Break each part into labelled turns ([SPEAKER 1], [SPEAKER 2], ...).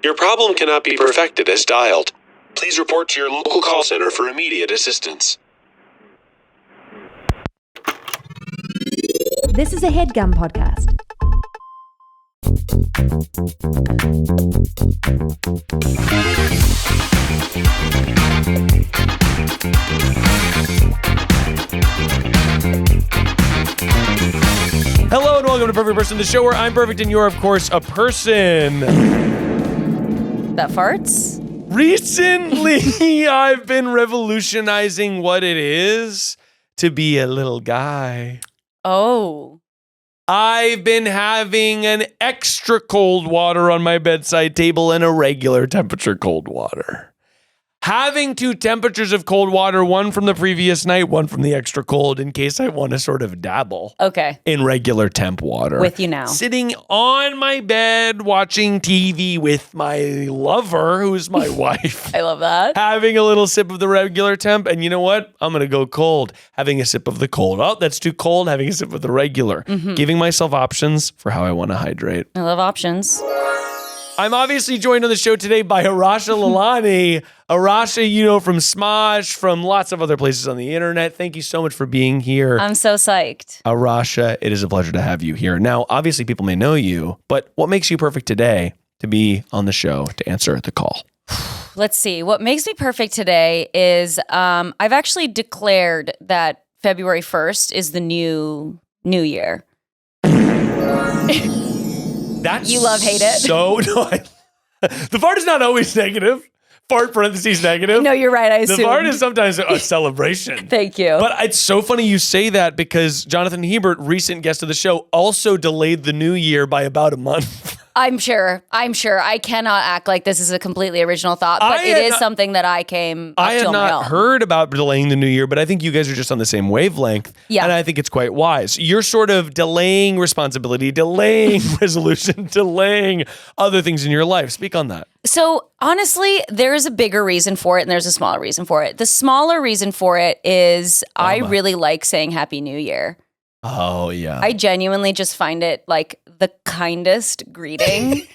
[SPEAKER 1] Your problem cannot be perfected as dialed. Please report to your local call center for immediate assistance.
[SPEAKER 2] This is a Headgum podcast.
[SPEAKER 3] Hello and welcome to Perfect Person, the show where I'm perfect and you're, of course, a person.
[SPEAKER 4] That farts?
[SPEAKER 3] Recently, I've been revolutionizing what it is to be a little guy.
[SPEAKER 4] Oh.
[SPEAKER 3] I've been having an extra cold water on my bedside table and a regular temperature cold water. Having two temperatures of cold water, one from the previous night, one from the extra cold, in case I want to sort of dabble in regular temp water.
[SPEAKER 4] With you now.
[SPEAKER 3] Sitting on my bed, watching TV with my lover, who's my wife.
[SPEAKER 4] I love that.
[SPEAKER 3] Having a little sip of the regular temp, and you know what? I'm going to go cold. Having a sip of the cold. Oh, that's too cold. Having a sip of the regular. Giving myself options for how I want to hydrate.
[SPEAKER 4] I love options.
[SPEAKER 3] I'm obviously joined on the show today by Arasha Lalani. Arasha, you know, from Smosh, from lots of other places on the internet. Thank you so much for being here.
[SPEAKER 4] I'm so psyched.
[SPEAKER 3] Arasha, it is a pleasure to have you here. Now, obviously, people may know you, but what makes you perfect today to be on the show to answer the call?
[SPEAKER 4] Let's see. What makes me perfect today is I've actually declared that February 1st is the new year.
[SPEAKER 3] That's
[SPEAKER 4] you love hate it.
[SPEAKER 3] So no, the fart is not always negative. Fart parentheses negative.
[SPEAKER 4] No, you're right. I assume.
[SPEAKER 3] The fart is sometimes a celebration.
[SPEAKER 4] Thank you.
[SPEAKER 3] But it's so funny you say that because Jonathan Hebert, recent guest of the show, also delayed the new year by about a month.
[SPEAKER 4] I'm sure. I cannot act like this is a completely original thought, but it is something that I came up
[SPEAKER 3] I had
[SPEAKER 4] to on my
[SPEAKER 3] not
[SPEAKER 4] own.
[SPEAKER 3] heard about delaying the new year, but I think you guys are just on the same wavelength.
[SPEAKER 4] Yeah.
[SPEAKER 3] And I think it's quite wise. You're sort of delaying responsibility, delaying resolution, delaying other things in your life. Speak on that.
[SPEAKER 4] So honestly, there is a bigger reason for it and there's a smaller reason for it. The smaller reason for it is I really like saying Happy New Year.
[SPEAKER 3] Oh, yeah.
[SPEAKER 4] I genuinely just find it like the kindest greeting.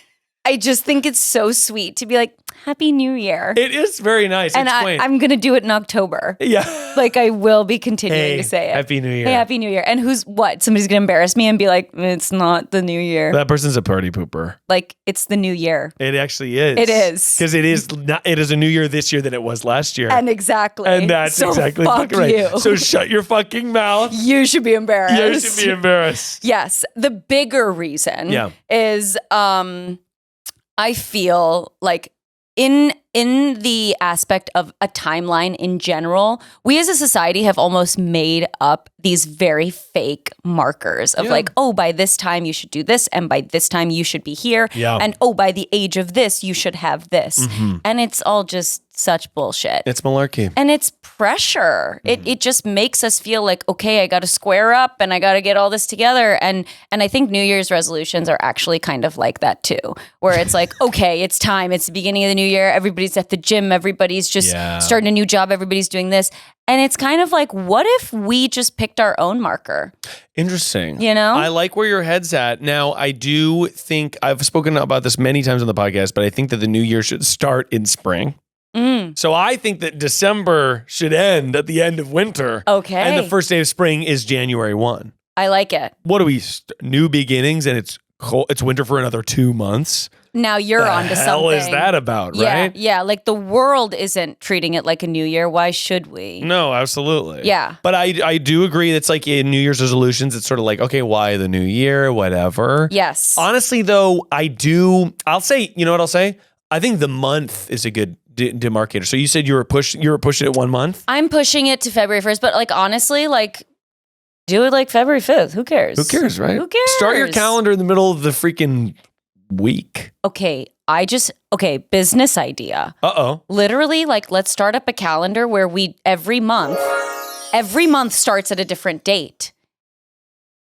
[SPEAKER 4] I just think it's so sweet to be like, Happy New Year.
[SPEAKER 3] It is very nice.
[SPEAKER 4] And I'm going to do it in October.
[SPEAKER 3] Yeah.
[SPEAKER 4] Like I will be continuing to say it.
[SPEAKER 3] Happy New Year.
[SPEAKER 4] Hey, Happy New Year. And who's what? Somebody's going to embarrass me and be like, it's not the new year.
[SPEAKER 3] That person's a party pooper.
[SPEAKER 4] Like it's the new year.
[SPEAKER 3] It actually is.
[SPEAKER 4] It is.
[SPEAKER 3] Because it is a new year this year than it was last year.
[SPEAKER 4] And exactly.
[SPEAKER 3] And that's
[SPEAKER 4] so
[SPEAKER 3] exactly
[SPEAKER 4] fuck
[SPEAKER 3] right.
[SPEAKER 4] you.
[SPEAKER 3] So shut your fucking mouth.
[SPEAKER 4] You should be embarrassed.
[SPEAKER 3] You should be embarrassed.
[SPEAKER 4] Yes. The bigger reason is I feel like in the aspect of a timeline in general, we as a society have almost made up these very fake markers of like, oh, by this time you should do this, and by this time you should be here, and oh, by the age of this you should have this, and it's all just such bullshit.
[SPEAKER 3] It's malarkey.
[SPEAKER 4] And it's pressure. It just makes us feel like, okay, I got to square up and I got to get all this together. And I think New Year's resolutions are actually kind of like that too, where it's like, okay, it's time. It's the beginning of the new year. Everybody's at the gym. Everybody's just starting a new job. Everybody's doing this. And it's kind of like, what if we just picked our own marker?
[SPEAKER 3] Interesting.
[SPEAKER 4] You know?
[SPEAKER 3] I like where your head's at. Now, I do think, I've spoken about this many times on the podcast, but I think that the new year should start in spring. So I think that December should end at the end of winter.
[SPEAKER 4] Okay.
[SPEAKER 3] And the first day of spring is January 1.
[SPEAKER 4] I like it.
[SPEAKER 3] What are we, new beginnings, and it's cold, it's winter for another 2 months?
[SPEAKER 4] Now you're onto something.
[SPEAKER 3] What the hell is that about, right?
[SPEAKER 4] Yeah, like the world isn't treating it like a new year. Why should we?
[SPEAKER 3] No, absolutely.
[SPEAKER 4] Yeah.
[SPEAKER 3] But I do agree that's like in New Year's resolutions, it's sort of like, okay, why the new year, whatever.
[SPEAKER 4] Yes.
[SPEAKER 3] Honestly, though, I'll say, you know what I'll say? I think the month is a good demarcator. So you said you were pushing it 1 month?
[SPEAKER 4] I'm pushing it to February 1st, but like honestly, like do it like February 5th. Who cares?
[SPEAKER 3] Who cares, right?
[SPEAKER 4] Who cares?
[SPEAKER 3] Start your calendar in the middle of the freaking week.
[SPEAKER 4] Okay, business idea.
[SPEAKER 3] Uh-oh.
[SPEAKER 4] Literally, like let's start up a calendar where we every month starts at a different date.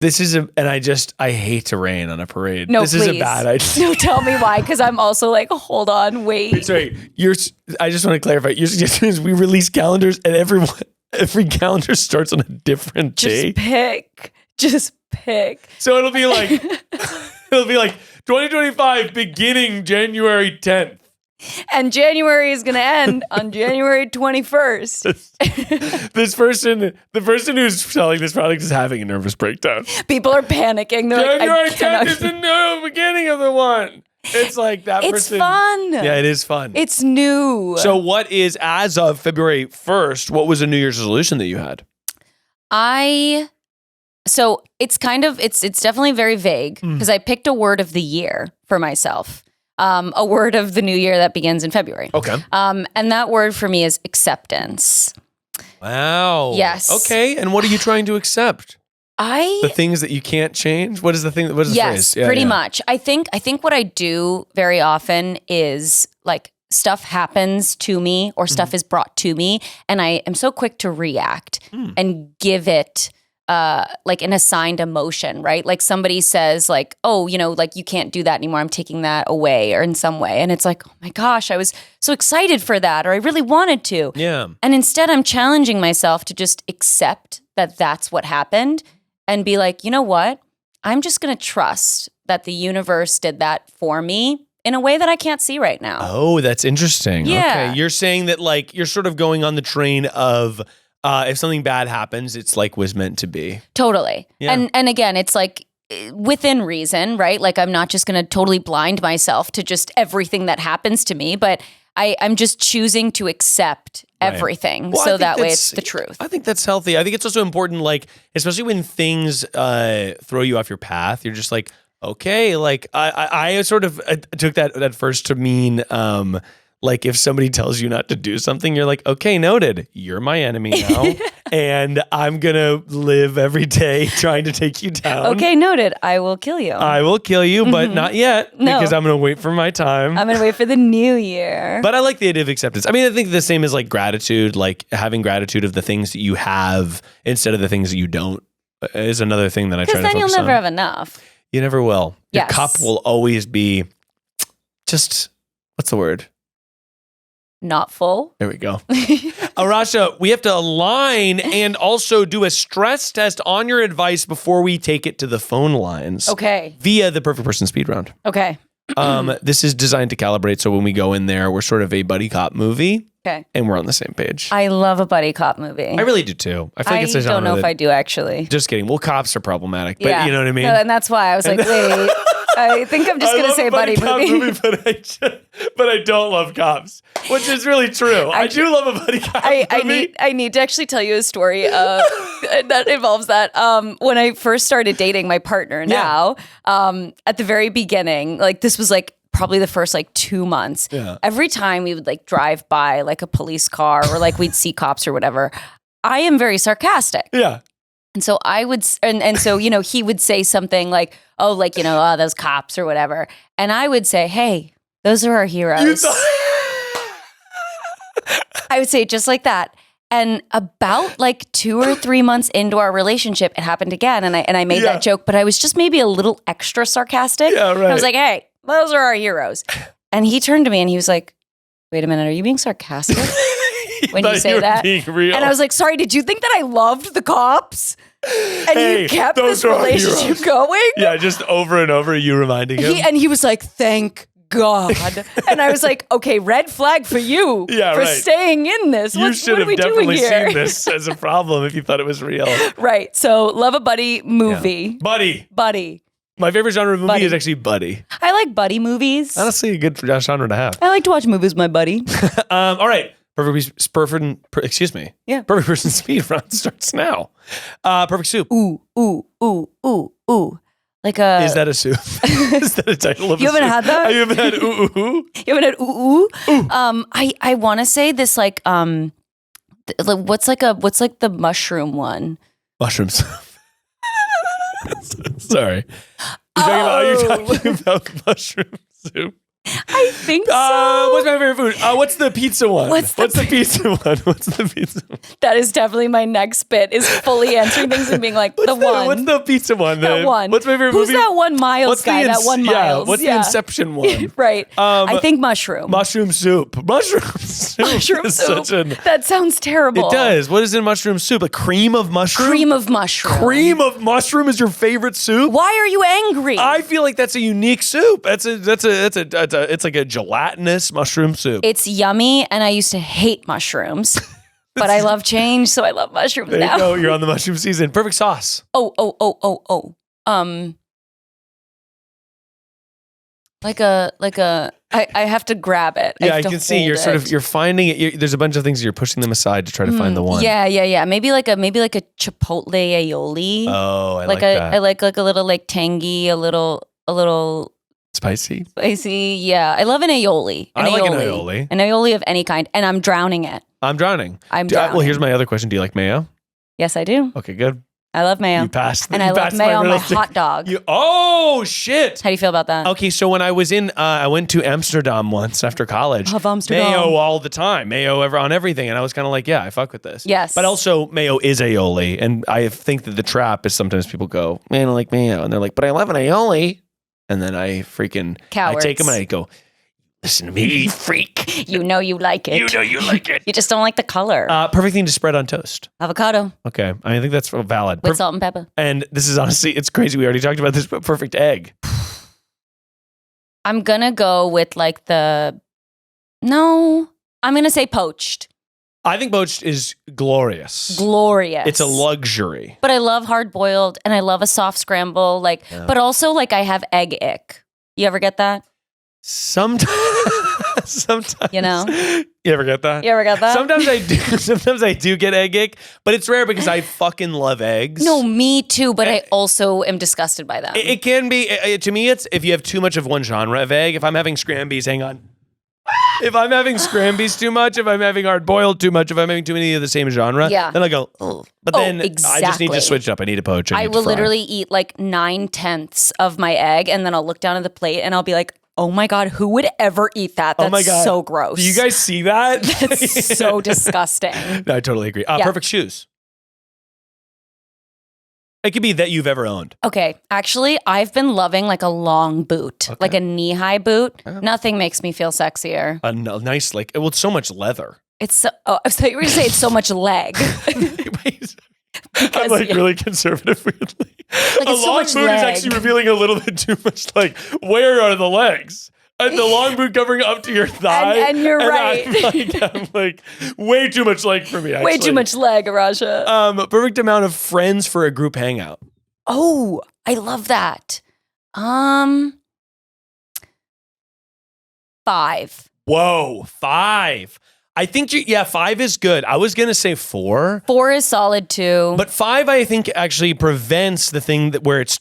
[SPEAKER 3] This is I hate to rain on a parade.
[SPEAKER 4] No,
[SPEAKER 3] this
[SPEAKER 4] please.
[SPEAKER 3] is a bad idea.
[SPEAKER 4] No, tell me why, because I'm also like, hold on, wait.
[SPEAKER 3] Sorry, I just want to clarify. Your suggestion is we release calendars and every calendar starts on a different day.
[SPEAKER 4] Just pick.
[SPEAKER 3] So it'll be like 2025 beginning January 10th.
[SPEAKER 4] And January is going to end on January 21st.
[SPEAKER 3] The person who's selling this product is having a nervous breakdown.
[SPEAKER 4] People are panicking. They're
[SPEAKER 3] January
[SPEAKER 4] like,
[SPEAKER 3] 10th is the new beginning of the one. It's like that person.
[SPEAKER 4] It's fun.
[SPEAKER 3] Yeah, it is fun.
[SPEAKER 4] It's new.
[SPEAKER 3] So what is, as of February 1st, what was a New Year's resolution that you had?
[SPEAKER 4] So it's definitely very vague because I picked a word of the year for myself. A word of the new year that begins in February.
[SPEAKER 3] Okay.
[SPEAKER 4] And that word for me is acceptance.
[SPEAKER 3] Wow.
[SPEAKER 4] Yes.
[SPEAKER 3] Okay. And what are you trying to accept? The things that you can't change? What is the thing? What is the phrase?
[SPEAKER 4] Yes, pretty much. I think what I do very often is like stuff happens to me or stuff is brought to me, and I am so quick to react and give it like an assigned emotion, right? Like somebody says like, oh, like you can't do that anymore. I'm taking that away or in some way. And it's like, oh my gosh, I was so excited for that, or I really wanted to.
[SPEAKER 3] Yeah.
[SPEAKER 4] And instead I'm challenging myself to just accept that that's what happened and be like, you know what? I'm just going to trust that the universe did that for me in a way that I can't see right now.
[SPEAKER 3] Oh, that's interesting.
[SPEAKER 4] Yeah.
[SPEAKER 3] Okay. You're saying that like you're sort of going on the train of if something bad happens, it's like was meant to be.
[SPEAKER 4] Totally.
[SPEAKER 3] Yeah.
[SPEAKER 4] And again, it's like within reason, right? Like I'm not just going to totally blind myself to just everything that happens to me, but I'm just choosing to accept everything.
[SPEAKER 3] Well,
[SPEAKER 4] so that way it's the truth.
[SPEAKER 3] I think that's healthy. I think it's also important, like, especially when things throw you off your path, you're just like, okay, like I sort of took that at first to mean like if somebody tells you not to do something, you're like, okay, noted. You're my enemy now. And I'm going to live every day trying to take you down.
[SPEAKER 4] Okay, noted. I will kill you.
[SPEAKER 3] I will kill you, but not yet because I'm going to wait for my time.
[SPEAKER 4] I'm going to wait for the new year.
[SPEAKER 3] But I like the idea of acceptance. I mean, I think the same as like gratitude, like having gratitude of the things that you have instead of the things that you don't is another thing that I try to focus on.
[SPEAKER 4] Because then you'll never have enough.
[SPEAKER 3] You never will. Your
[SPEAKER 4] Yes.
[SPEAKER 3] cup will always be just, what's the word?
[SPEAKER 4] Not full.
[SPEAKER 3] There we go. Arasha, we have to align and also do a stress test on your advice before we take it to the phone lines.
[SPEAKER 4] Okay.
[SPEAKER 3] Via the Perfect Person Speed Round.
[SPEAKER 4] Okay.
[SPEAKER 3] This is designed to calibrate so when we go in there, we're sort of a buddy cop movie.
[SPEAKER 4] Okay.
[SPEAKER 3] And we're on the same page.
[SPEAKER 4] I love a buddy cop movie.
[SPEAKER 3] I really do too. I feel like it's a genre.
[SPEAKER 4] I don't know if I do actually.
[SPEAKER 3] Just kidding. Well, cops are problematic, but you know what I mean?
[SPEAKER 4] No, and that's why I was like, wait, I think I'm just going to say buddy movie.
[SPEAKER 3] But I don't love cops, which is really true. I do love a buddy cop movie.
[SPEAKER 4] I need to actually tell you a story that involves that. When I first started dating my partner now, at the very beginning, like this was like probably the first like 2 months. Yeah. Every time we would like drive by like a police car or like we'd see cops or whatever, I am very sarcastic.
[SPEAKER 3] Yeah.
[SPEAKER 4] And so I would, and so, he would say something like, oh, like, oh, those cops or whatever. And I would say, hey, those are our heroes. I would say it just like that. And about like 2 or 3 months into our relationship, it happened again. And I made that joke, but I was just maybe a little extra sarcastic.
[SPEAKER 3] Yeah, right.
[SPEAKER 4] I was like, hey, those are our heroes. And he turned to me and he was like, wait a minute, are you being sarcastic? When you say that. And I was like, sorry, did you think that I loved the cops? And you kept this relationship going?
[SPEAKER 3] Yeah, just over and over, you reminding him.
[SPEAKER 4] And he was like, thank God. And I was like, okay, red flag for you for staying in this.
[SPEAKER 3] You should have definitely seen this as a problem if you thought it was real.
[SPEAKER 4] Right. So love a buddy movie.
[SPEAKER 3] Yeah. Buddy. My favorite genre of movie is actually buddy.
[SPEAKER 4] I like buddy movies.
[SPEAKER 3] Honestly, a good genre to have.
[SPEAKER 4] I like to watch movies with my buddy.
[SPEAKER 3] All right. Perfect Person Speed Round starts now. Perfect Soup.
[SPEAKER 4] Ooh. Like a...
[SPEAKER 3] Is that a soup? Is that a title of a soup?
[SPEAKER 4] You haven't had that?
[SPEAKER 3] You haven't had ooh?
[SPEAKER 4] You haven't had ooh? I want to say this like, what's like the mushroom one?
[SPEAKER 3] Mushroom soup. Sorry. You're talking about mushroom soup.
[SPEAKER 4] I think so.
[SPEAKER 3] What's my favorite food? What's the pizza one? What's the pizza one? What's the pizza one?
[SPEAKER 4] That is definitely my next bit, is fully answering things and being like,
[SPEAKER 3] What's the pizza one?
[SPEAKER 4] That one.
[SPEAKER 3] What's my favorite
[SPEAKER 4] Who's
[SPEAKER 3] movie?
[SPEAKER 4] that one Miles guy? That one Miles.
[SPEAKER 3] What's the Inception one?
[SPEAKER 4] Right. I think mushroom.
[SPEAKER 3] Mushroom soup. Mushroom soup.
[SPEAKER 4] Mushroom
[SPEAKER 3] is
[SPEAKER 4] soup.
[SPEAKER 3] Such
[SPEAKER 4] that sounds terrible.
[SPEAKER 3] It does. What is in mushroom soup? A cream of mushroom?
[SPEAKER 4] Cream of mushroom.
[SPEAKER 3] Cream of mushroom is your favorite soup?
[SPEAKER 4] Why are you angry?
[SPEAKER 3] I feel like that's a unique soup. It's like a gelatinous mushroom soup.
[SPEAKER 4] It's yummy, and I used to hate mushrooms, but I love change, so I love mushrooms
[SPEAKER 3] there
[SPEAKER 4] now.
[SPEAKER 3] you go. You're on the mushroom season. Perfect sauce.
[SPEAKER 4] I have to grab it.
[SPEAKER 3] Yeah, I can see you're finding it. There's a bunch of things you're pushing them aside to try to find the one.
[SPEAKER 4] Yeah. Maybe like a chipotle aioli.
[SPEAKER 3] Oh, I like that.
[SPEAKER 4] I like a little like tangy, a little
[SPEAKER 3] spicy.
[SPEAKER 4] Yeah, I love an aioli.
[SPEAKER 3] I like an aioli.
[SPEAKER 4] An aioli of any kind, and I'm drowning it.
[SPEAKER 3] I'm drowning.
[SPEAKER 4] Well,
[SPEAKER 3] here's my other question. Do you like mayo?
[SPEAKER 4] Yes, I do.
[SPEAKER 3] Okay, good.
[SPEAKER 4] I love mayo.
[SPEAKER 3] You passed.
[SPEAKER 4] And I love mayo on my hot dog.
[SPEAKER 3] Oh, shit.
[SPEAKER 4] How do you feel about that?
[SPEAKER 3] Okay, so when I was I went to Amsterdam once after college.
[SPEAKER 4] Love Amsterdam.
[SPEAKER 3] Mayo all the time. Mayo on everything. And I was kind of like, yeah, I fuck with this.
[SPEAKER 4] Yes.
[SPEAKER 3] But also, mayo is aioli. And I think that the trap is sometimes people go, man, I like mayo. And they're like, but I love an aioli. And then I
[SPEAKER 4] Cowards.
[SPEAKER 3] I take them and I go, listen to me, you freak.
[SPEAKER 4] You know you like it.
[SPEAKER 3] You know you like it.
[SPEAKER 4] You just don't like the color.
[SPEAKER 3] Perfect thing to spread on toast.
[SPEAKER 4] Avocado.
[SPEAKER 3] Okay. I think that's valid.
[SPEAKER 4] With salt and pepper.
[SPEAKER 3] And this is honestly, it's crazy. We already talked about this, but perfect egg.
[SPEAKER 4] I'm going to go with like I'm going to say poached.
[SPEAKER 3] I think poached is glorious.
[SPEAKER 4] Glorious.
[SPEAKER 3] It's a luxury.
[SPEAKER 4] But I love hard boiled and I love a soft scramble. But also like I have egg ick. You ever get that?
[SPEAKER 3] Sometimes.
[SPEAKER 4] You know?
[SPEAKER 3] You ever get that? Sometimes I do. Sometimes I do get egg ick, but it's rare because I fucking love eggs.
[SPEAKER 4] No, me too, but I also am disgusted by them.
[SPEAKER 3] It can be, to me, it's if you have too much of one genre of egg. If I'm having scrambies, hang on. If I'm having scrambies too much, if I'm having hard boiled too much, if I'm having too many of the same genre, then I go, oh. But then
[SPEAKER 4] exactly.
[SPEAKER 3] I just need to switch up. I need a poach.
[SPEAKER 4] I will literally eat like 9/10 of my egg, and then I'll look down at the plate and I'll be like, oh my God, who would ever eat that? That's
[SPEAKER 3] oh my God.
[SPEAKER 4] So gross.
[SPEAKER 3] Do you guys see that?
[SPEAKER 4] That's so disgusting.
[SPEAKER 3] No, I totally agree. Perfect shoes. It could be that you've ever owned.
[SPEAKER 4] Okay. Actually, I've been loving like a long boot, like a knee-high boot. Yeah. Nothing makes me feel sexier.
[SPEAKER 3] A nice, it's so much leather.
[SPEAKER 4] It's so, I thought you were going to say it's so much leg.
[SPEAKER 3] I'm really conservative, weirdly.
[SPEAKER 4] Like
[SPEAKER 3] a long boot is actually revealing a little bit too much, where are the legs? And the long boot covering up to your thigh.
[SPEAKER 4] And you're right.
[SPEAKER 3] I'm like, way too much leg for me, actually.
[SPEAKER 4] Way too much leg, Arasha.
[SPEAKER 3] Perfect amount of friends for a group hangout.
[SPEAKER 4] Oh, I love that. 5.
[SPEAKER 3] Whoa, 5. I think, 5 is good. I was going to say 4.
[SPEAKER 4] 4 is solid too.
[SPEAKER 3] But 5, I think, actually prevents the thing where it's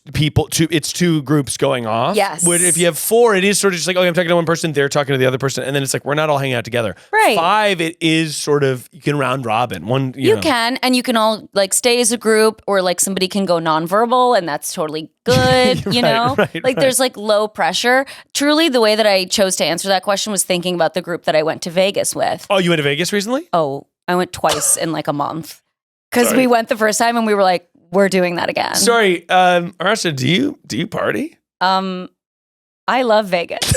[SPEAKER 3] two groups going off.
[SPEAKER 4] Yes.
[SPEAKER 3] Where if you have 4, it is sort of just like, I'm talking to one person, they're talking to the other person, and then it's like, we're not all hanging out together.
[SPEAKER 4] Right.
[SPEAKER 3] 5, it is sort of, you can round robin. You know.
[SPEAKER 4] Can, and you can all stay as a group, or somebody can go nonverbal, and that's totally good, you know? Right. There's low pressure. Truly, the way that I chose to answer that question was thinking about the group that I went to Vegas with.
[SPEAKER 3] Oh, you went to Vegas recently?
[SPEAKER 4] Oh, I went twice in a month. Because we went the first time and we were like, we're doing that again.
[SPEAKER 3] Sorry, Arasha, do you party?
[SPEAKER 4] I love Vegas.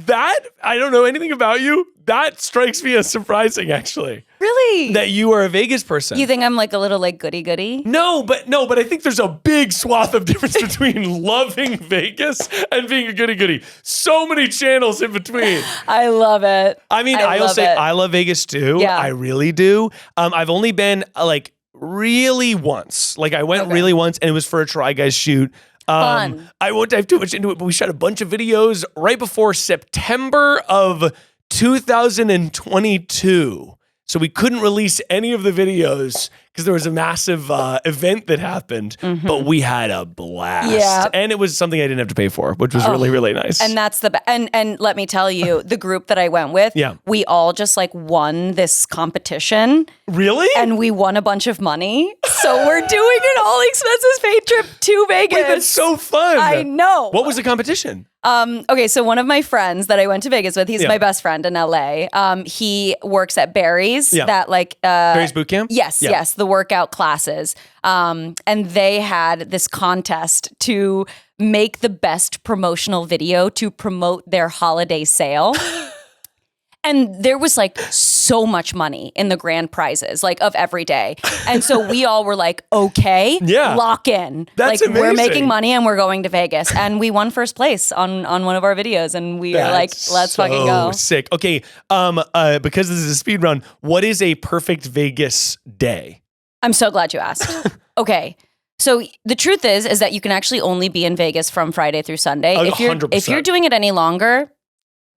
[SPEAKER 3] That, I don't know anything about you. That strikes me as surprising, actually.
[SPEAKER 4] Really?
[SPEAKER 3] That you are a Vegas person.
[SPEAKER 4] You think I'm a little goody-goody?
[SPEAKER 3] No, but I think there's a big swath of difference between loving Vegas and being a goody-goody. So many channels in between.
[SPEAKER 4] I love it.
[SPEAKER 3] I mean, I will say I love Vegas too. Yeah. I really do. I've only been really once. I went really once, and it was for a Try Guys shoot.
[SPEAKER 4] Fun.
[SPEAKER 3] I won't dive too much into it, but we shot a bunch of videos right before September of 2022. So we couldn't release any of the videos because there was a massive event that happened, but we had a blast.
[SPEAKER 4] Yeah.
[SPEAKER 3] And it was something I didn't have to pay for, which was really, really nice.
[SPEAKER 4] And that's and let me tell you, the group that I went with, we all just like won this competition.
[SPEAKER 3] Really?
[SPEAKER 4] And we won a bunch of money. So we're doing an all expenses paid trip to Vegas.
[SPEAKER 3] Wait, that's so fun.
[SPEAKER 4] I know.
[SPEAKER 3] What was the competition?
[SPEAKER 4] Okay, so one of my friends that I went to Vegas with, he's my best friend in LA. He works at Barry's, that like
[SPEAKER 3] Barry's Boot Camp?
[SPEAKER 4] Yes, the workout classes. And they had this contest to make the best promotional video to promote their holiday sale. And there was like so much money in the grand prizes, like of every day. And so we all were like, okay, lock in.
[SPEAKER 3] That's
[SPEAKER 4] like
[SPEAKER 3] amazing.
[SPEAKER 4] We're making money and we're going to Vegas. And we won first place on one of our videos. And we were like, let's fucking go.
[SPEAKER 3] Sick. Okay. Because this is a speed round, what is a perfect Vegas day?
[SPEAKER 4] I'm so glad you asked. Okay. So the truth is that you can actually only be in Vegas from Friday through Sunday. If you're doing it any longer,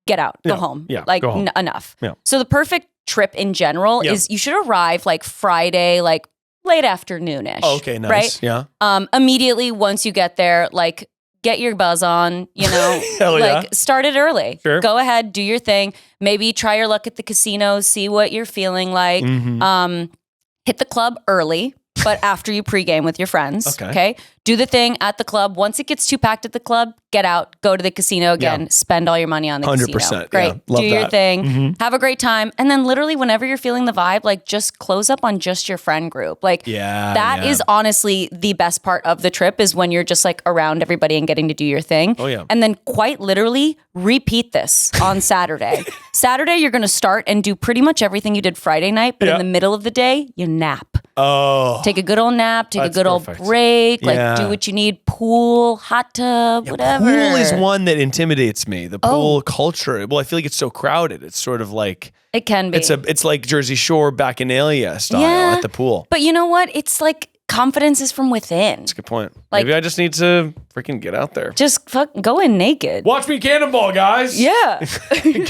[SPEAKER 4] get out, go home.
[SPEAKER 3] Yeah,
[SPEAKER 4] like
[SPEAKER 3] go home.
[SPEAKER 4] Enough.
[SPEAKER 3] Yeah.
[SPEAKER 4] So the perfect trip in general is you should arrive like Friday, like late afternoonish.
[SPEAKER 3] Oh, okay, nice.
[SPEAKER 4] Right?
[SPEAKER 3] Yeah.
[SPEAKER 4] Immediately once you get there, like get your buzz on, you know, like start it early.
[SPEAKER 3] Sure.
[SPEAKER 4] Go ahead, do your thing. Maybe try your luck at the casinos, see what you're feeling like. Hit the club early, but after you pregame with your friends. Okay. Do the thing at the club. Once it gets too packed at the club, get out, go to the casino again, spend all your money on the
[SPEAKER 3] 100%,
[SPEAKER 4] casino. Great.
[SPEAKER 3] yeah. Love
[SPEAKER 4] Do your
[SPEAKER 3] that.
[SPEAKER 4] thing. Have a great time. And then literally whenever you're feeling the vibe, like just close up on just your friend group. Like that is honestly the best part of the trip is when you're just like around everybody and getting to do your thing.
[SPEAKER 3] Oh, yeah.
[SPEAKER 4] And then quite literally repeat this on Saturday. Saturday, you're going to start and do pretty much everything you did Friday night, but in the middle of the day, you nap.
[SPEAKER 3] Oh.
[SPEAKER 4] Take a good old nap, take a good
[SPEAKER 3] perfect.
[SPEAKER 4] old break, like do what you need, pool, hot tub, whatever.
[SPEAKER 3] Pool is one that intimidates me. The pool culture. Well, I feel like it's so crowded. It's sort of like
[SPEAKER 4] it can be.
[SPEAKER 3] It's like Jersey Shore Bacchanalia style at the pool.
[SPEAKER 4] But you know what? It's like confidence is from within.
[SPEAKER 3] That's a good point.
[SPEAKER 4] Like,
[SPEAKER 3] maybe I just need to freaking get out there.
[SPEAKER 4] Just go in naked.
[SPEAKER 3] Watch me cannonball, guys.
[SPEAKER 4] Yeah.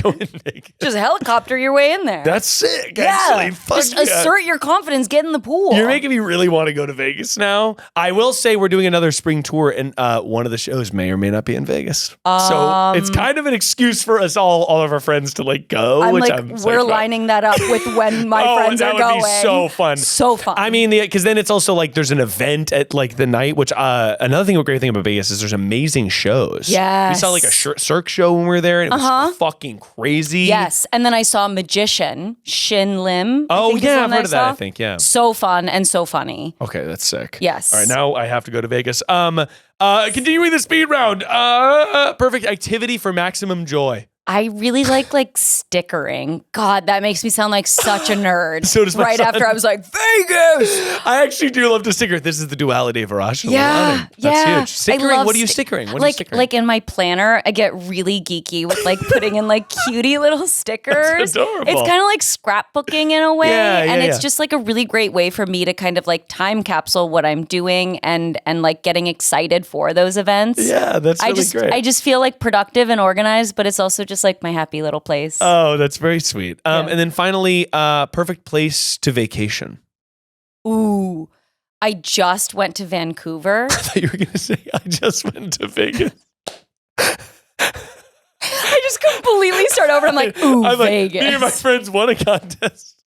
[SPEAKER 3] Go in naked.
[SPEAKER 4] Just helicopter your way in there.
[SPEAKER 3] That's sick, actually. Fuck
[SPEAKER 4] just assert your confidence, get in the pool.
[SPEAKER 3] You're making me really want to go to Vegas now. I will say we're doing another spring tour, and one of the shows may or may not be in Vegas. So it's kind of an excuse for us all of our friends to like go.
[SPEAKER 4] We're lining that up with when my friends are going.
[SPEAKER 3] That would be so fun.
[SPEAKER 4] So fun.
[SPEAKER 3] I mean, because then it's also like there's an event at like the night, which another great thing about Vegas is there's amazing shows.
[SPEAKER 4] Yes.
[SPEAKER 3] We saw like a Cirque show when we were there, and it was fucking crazy.
[SPEAKER 4] Yes. And then I saw a magician, Shin Lim.
[SPEAKER 3] Oh, yeah, I've heard of that, I think, yeah.
[SPEAKER 4] So fun and so funny.
[SPEAKER 3] Okay, that's sick.
[SPEAKER 4] Yes.
[SPEAKER 3] All right, now I have to go to Vegas. Continuing the speed round. Perfect activity for maximum joy.
[SPEAKER 4] I really like stickering. God, that makes me sound like such a nerd.
[SPEAKER 3] So does my
[SPEAKER 4] right
[SPEAKER 3] son.
[SPEAKER 4] after I was like, Vegas!
[SPEAKER 3] I actually do love to sticker. This is the duality of Arasha Lalani.
[SPEAKER 4] Yeah.
[SPEAKER 3] That's huge. Stickering,
[SPEAKER 4] I love
[SPEAKER 3] what are you stickering? What are you
[SPEAKER 4] like,
[SPEAKER 3] stickering?
[SPEAKER 4] like in my planner, I get really geeky with like putting in like cutie little stickers.
[SPEAKER 3] That's adorable.
[SPEAKER 4] It's kind of like scrapbooking in a way. And it's
[SPEAKER 3] yeah.
[SPEAKER 4] just like a really great way for me to kind of like time capsule what I'm doing and like getting excited for those events.
[SPEAKER 3] Yeah, that's really great.
[SPEAKER 4] I just feel like productive and organized, but it's also just like my happy little place.
[SPEAKER 3] Oh, that's very sweet. And then finally, perfect place to vacation.
[SPEAKER 4] Ooh, I just went to Vancouver.
[SPEAKER 3] I thought you were going to say, I just went to Vegas.
[SPEAKER 4] I just completely start over. I'm like, ooh, Vegas.
[SPEAKER 3] Me and my friends won a contest.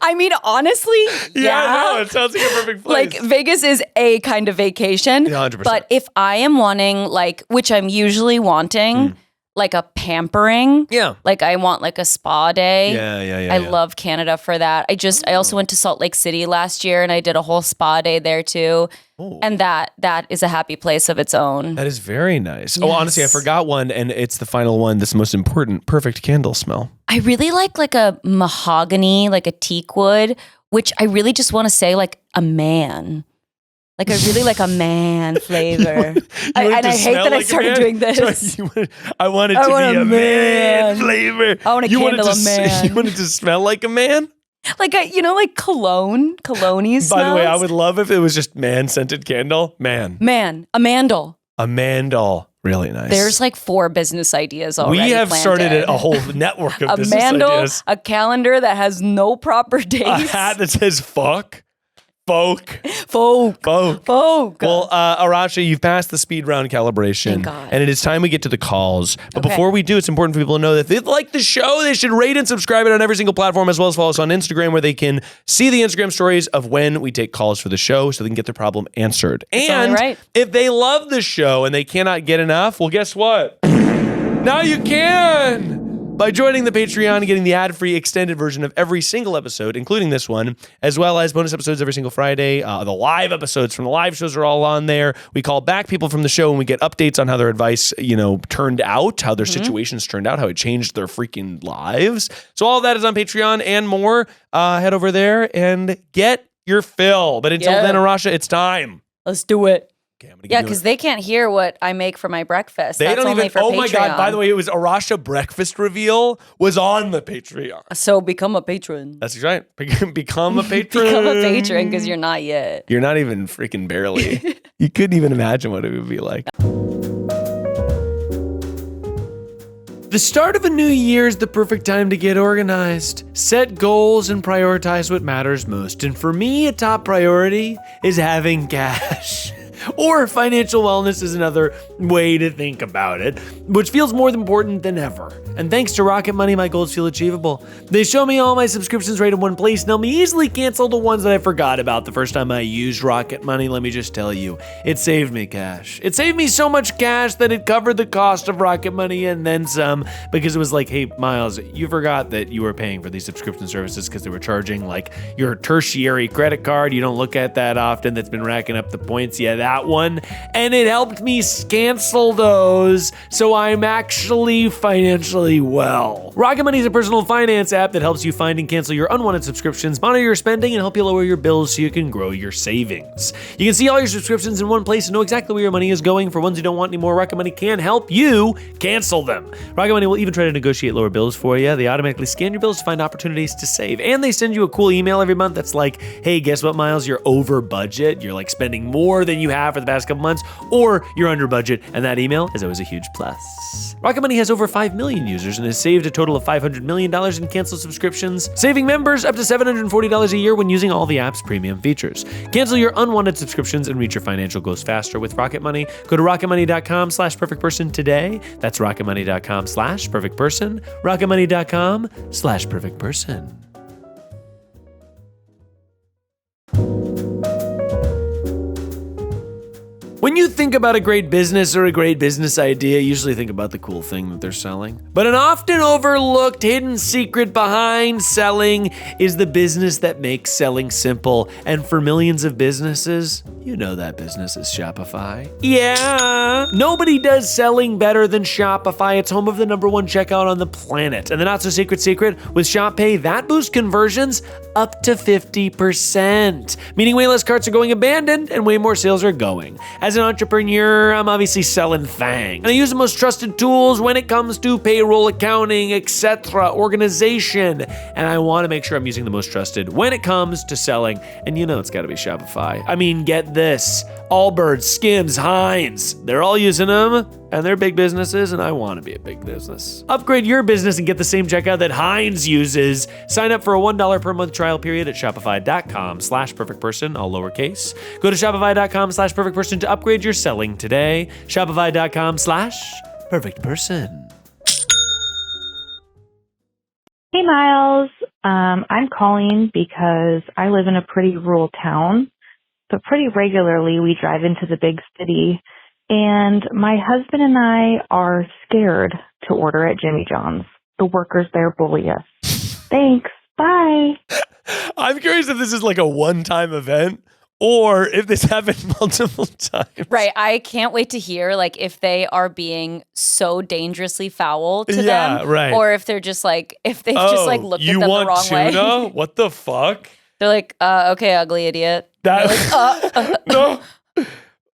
[SPEAKER 4] I mean, honestly,
[SPEAKER 3] no, it sounds like a perfect place.
[SPEAKER 4] Like Vegas is a kind of vacation.
[SPEAKER 3] 100%.
[SPEAKER 4] But if I am wanting like, which I'm usually wanting, like a pampering.
[SPEAKER 3] Yeah.
[SPEAKER 4] Like I want like a spa day.
[SPEAKER 3] Yeah.
[SPEAKER 4] I love Canada for that. I also went to Salt Lake City last year and I did a whole spa day there too. Ooh. And that is a happy place of its own.
[SPEAKER 3] That is very nice.
[SPEAKER 4] Yes.
[SPEAKER 3] Oh, honestly, I forgot one, and it's the final one that's most important. Perfect candle smell.
[SPEAKER 4] I really like a mahogany, like a teak wood, which I really just want to say like a man. Like I really like a man flavor. I hate that I started doing this.
[SPEAKER 3] I want it to be a man flavor.
[SPEAKER 4] I want to candle a man.
[SPEAKER 3] You want it to smell like a man?
[SPEAKER 4] Like like cologne smells.
[SPEAKER 3] By the way, I would love if it was just man-scented candle. Man.
[SPEAKER 4] A mandel.
[SPEAKER 3] A mandel. Really nice.
[SPEAKER 4] There's like 4 business ideas already.
[SPEAKER 3] We have started
[SPEAKER 4] planted.
[SPEAKER 3] a whole network of
[SPEAKER 4] A
[SPEAKER 3] business
[SPEAKER 4] mandel,
[SPEAKER 3] ideas.
[SPEAKER 4] a calendar that has no proper dates.
[SPEAKER 3] A hat that says fuck. Folk.
[SPEAKER 4] Folk.
[SPEAKER 3] Well, Arasha, you've passed the speed round calibration.
[SPEAKER 4] Thank God.
[SPEAKER 3] And it is time we get to the calls. But
[SPEAKER 4] Okay.
[SPEAKER 3] before we do, it's important for people to know that if they like the show, they should rate and subscribe it on every single platform, as well as follow us on Instagram, where they can see the Instagram stories of when we take calls for the show so they can get their problem answered. And
[SPEAKER 4] right.
[SPEAKER 3] if they love the show and they cannot get enough, well, guess what? Now you can! By joining the Patreon and getting the ad-free extended version of every single episode, including this one, as well as bonus episodes every single Friday. The live episodes from the live shows are all on there. We call back people from the show and we get updates on how their advice, turned out, how their situations turned out, how it changed their freaking lives. So all of that is on Patreon and more. Head over there and get your fill. But until then, Arasha, it's time.
[SPEAKER 4] Let's do it.
[SPEAKER 3] Okay,
[SPEAKER 4] Yeah, because they can't hear what I make for my breakfast.
[SPEAKER 3] They
[SPEAKER 4] That's
[SPEAKER 3] don't
[SPEAKER 4] only
[SPEAKER 3] even.
[SPEAKER 4] for
[SPEAKER 3] Oh
[SPEAKER 4] Patreon.
[SPEAKER 3] my God! By the way, it was Arasha breakfast reveal was on the Patreon.
[SPEAKER 4] So become a patron.
[SPEAKER 3] That's right. Become a patron.
[SPEAKER 4] Become a patron because you're not yet.
[SPEAKER 3] You're not even freaking barely. You couldn't even imagine what it would be like. The start of a new year is the perfect time to get organized. Set goals and prioritize what matters most. And for me, a top priority is having cash. Or financial wellness is another way to think about it, which feels more important than ever. And thanks to Rocket Money, my goals feel achievable. They show me all my subscriptions right in one place and help me easily cancel the ones that I forgot about the first time I used Rocket Money. Let me just tell you, it saved me cash. It saved me so much cash that it covered the cost of Rocket Money and then some, because it was like, hey, Miles, you forgot that you were paying for these subscription services because they were charging like your tertiary credit card. You don't look at that often. That's been racking up the points. Yeah, that one. And it helped me cancel those, so I'm actually financially well. Rocket Money is a personal finance app that helps you find and cancel your unwanted subscriptions, monitor your spending, and help you lower your bills so you can grow your savings. You can see all your subscriptions in one place and know exactly where your money is going. For ones you don't want anymore, Rocket Money can help you cancel them. Rocket Money will even try to negotiate lower bills for you. They automatically scan your bills to find opportunities to save, and they send you a cool email every month that's like, hey, guess what, Miles? You're over budget. You're like spending more than you have for the past couple months, or you're under budget, and that email is always a huge plus. Rocket Money has over 5 million users and has saved a total of $500 million in canceled subscriptions, saving members up to $740 a year when using all the app's premium features. Cancel your unwanted subscriptions and reach your financial goals faster with Rocket Money. Go to rocketmoney.com/perfectperson today. That's rocketmoney.com/perfectperson. rocketmoney.com/perfectperson. When you think about a great business or a great business idea, you usually think about the cool thing that they're selling. But an often overlooked hidden secret behind selling is the business that makes selling simple. And for millions of businesses, you know that business is Shopify. Yeah, nobody does selling better than Shopify. It's home of the #1 checkout on the planet. And the not so secret, with Shop Pay, that boosts conversions up to 50%, meaning way less carts are going abandoned and way more sales are going. As an entrepreneur, I'm obviously selling Fang. And I use the most trusted tools when it comes to payroll, accounting, etc., organization. And I want to make sure I'm using the most trusted when it comes to selling. And you know it's got to be Shopify. I mean, get this. Allbirds, Skims, Heinz, they're all using them. And they're big businesses, and I want to be a big business. Upgrade your business and get the same checkout that Heinz uses. Sign up for a $1 per month trial period at shopify.com/perfectperson, all lowercase. Go to shopify.com/perfectperson to upgrade your selling today. Shopify.com/perfectperson.
[SPEAKER 5] Hey, Miles. I'm calling because I live in a pretty rural town, but pretty regularly we drive into the big city. And my husband and I are scared to order at Jimmy John's. The workers there bully us. Thanks. Bye.
[SPEAKER 3] I'm curious if this is like a one-time event or if this happened multiple times.
[SPEAKER 4] Right. I can't wait to hear like if they are being so dangerously foul to them.
[SPEAKER 3] Right.
[SPEAKER 4] Or if they're just like, if they just like looked at them the wrong way.
[SPEAKER 3] You want tuna? What the fuck?
[SPEAKER 4] They're like, okay, ugly idiot.
[SPEAKER 3] No.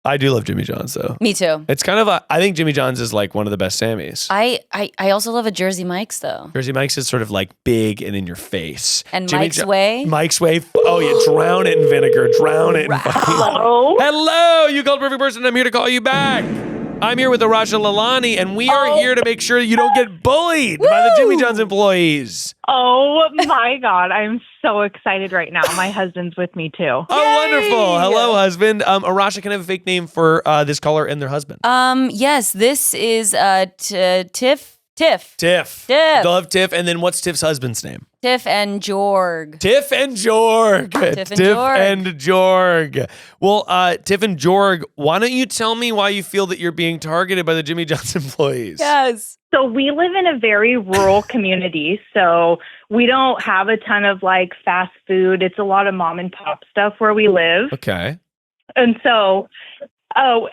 [SPEAKER 3] I do love Jimmy John's though.
[SPEAKER 4] Me too.
[SPEAKER 3] It's kind of I think Jimmy John's is like one of the best Sammys.
[SPEAKER 4] I also love a Jersey Mike's though.
[SPEAKER 3] Jersey Mike's is sort of like big and in your face.
[SPEAKER 4] And Mike's Way?
[SPEAKER 3] Mike's Way. Oh yeah, drown it in vinegar. Drown it in fucking.
[SPEAKER 5] Hello?
[SPEAKER 3] Hello, you called Perfect Person. I'm here to call you back. I'm here with Arasha Lalani, and we are here to make sure you don't get bullied by the Jimmy John's employees.
[SPEAKER 6] Oh my God. I'm so excited right now. My husband's with me too.
[SPEAKER 3] Oh, wonderful. Hello, husband. Arasha, can I have a fake name for this caller and their husband?
[SPEAKER 4] Yes, this is Tiff.
[SPEAKER 3] Tiff. Love Tiff. And then what's Tiff's husband's name?
[SPEAKER 4] Tiff and Jorg.
[SPEAKER 3] Tiff and Jorg. Well, Tiff and Jorg, why don't you tell me why you feel that you're being targeted by the Jimmy John's employees?
[SPEAKER 4] Yes.
[SPEAKER 6] So we live in a very rural community. So we don't have a ton of like fast food. It's a lot of mom and pop stuff where we live.
[SPEAKER 3] Okay.
[SPEAKER 6] And so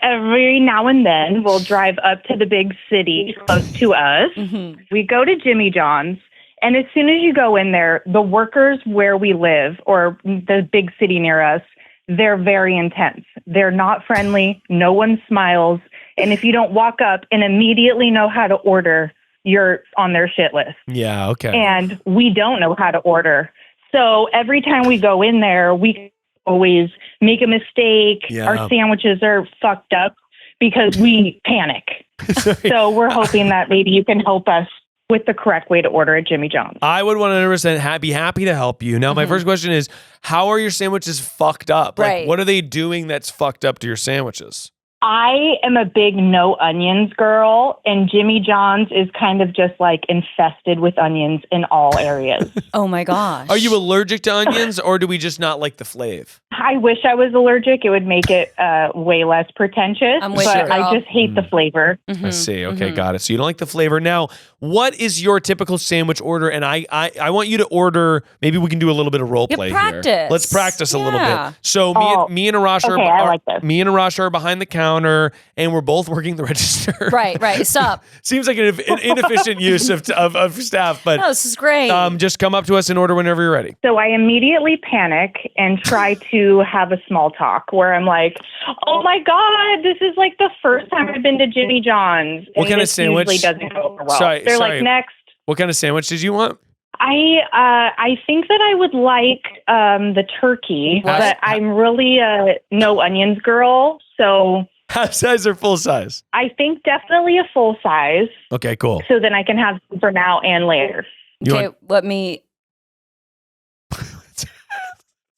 [SPEAKER 6] every now and then we'll drive up to the big city close to us.
[SPEAKER 4] Mm-hmm.
[SPEAKER 6] We go to Jimmy John's. And as soon as you go in there, the workers where we live or the big city near us, they're very intense. They're not friendly. No one smiles. And if you don't walk up and immediately know how to order, you're on their shit list.
[SPEAKER 3] Yeah, okay.
[SPEAKER 6] And we don't know how to order. So every time we go in there, we always make a mistake.
[SPEAKER 3] Yeah.
[SPEAKER 6] Our sandwiches are fucked up because we panic. So we're hoping that maybe you can help us with the correct way to order at Jimmy John's.
[SPEAKER 3] I would 100% be happy to help you. Now, my first question is, how are your sandwiches fucked up?
[SPEAKER 4] Right.
[SPEAKER 3] Like, what are they doing that's fucked up to your sandwiches?
[SPEAKER 6] I am a big no onions girl, and Jimmy John's is kind of just like infested with onions in all areas.
[SPEAKER 4] Oh my gosh.
[SPEAKER 3] Are you allergic to onions, or do we just not like the flavor?
[SPEAKER 6] I wish I was allergic. It would make it way less pretentious,
[SPEAKER 4] I'm with
[SPEAKER 6] but
[SPEAKER 4] you, girl.
[SPEAKER 6] I just hate the flavor.
[SPEAKER 4] Mm-hmm.
[SPEAKER 3] I see. Okay, got it. So you don't like the flavor. Now, what is your typical sandwich order? And I want you to order, maybe we can do a little bit of role play
[SPEAKER 4] practice.
[SPEAKER 3] here. Let's practice a little
[SPEAKER 4] Yeah.
[SPEAKER 3] bit. So me and Arasha
[SPEAKER 6] okay, I like this.
[SPEAKER 3] me and Arasha are behind the counter, and we're both working the register.
[SPEAKER 4] Right. Stop.
[SPEAKER 3] Seems like an inefficient use of staff, but
[SPEAKER 4] No, this is great.
[SPEAKER 3] just come up to us and order whenever you're ready.
[SPEAKER 6] So I immediately panic and try to have a small talk where I'm like, oh my God, this is like the first time I've been to Jimmy John's.
[SPEAKER 3] What
[SPEAKER 6] And
[SPEAKER 3] kind of
[SPEAKER 6] this
[SPEAKER 3] sandwich?
[SPEAKER 6] usually doesn't go over well.
[SPEAKER 3] Sorry.
[SPEAKER 6] They're like, next.
[SPEAKER 3] What kind of sandwich did you want?
[SPEAKER 6] I think that I would like the turkey, but I'm really a no onions girl. So
[SPEAKER 3] Half size or full size?
[SPEAKER 6] I think definitely a full size.
[SPEAKER 3] Okay, cool.
[SPEAKER 6] So then I can have some for now and later.
[SPEAKER 4] Okay, let me.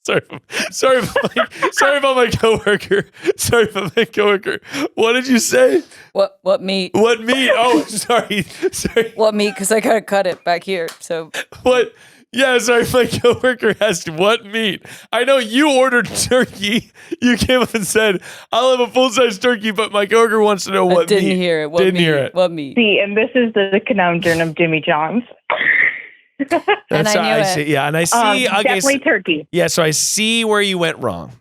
[SPEAKER 3] Sorry about my coworker. Sorry about my coworker. What did you say?
[SPEAKER 4] What meat?
[SPEAKER 3] What meat? Oh, sorry.
[SPEAKER 4] What meat? Because I gotta cut it back here. So
[SPEAKER 3] What? Yeah, sorry. My coworker asked what meat. I know you ordered turkey. You came up and said, "I'll have a full-size turkey," but my coworker wants to know what meat.
[SPEAKER 4] didn't hear it.
[SPEAKER 3] Didn't hear it.
[SPEAKER 4] What meat?
[SPEAKER 6] See, and this is the conundrum of Jimmy John's.
[SPEAKER 4] And I knew it.
[SPEAKER 3] see. Yeah, and I see. Okay,
[SPEAKER 6] definitely turkey.
[SPEAKER 3] yeah, so I see where you went wrong.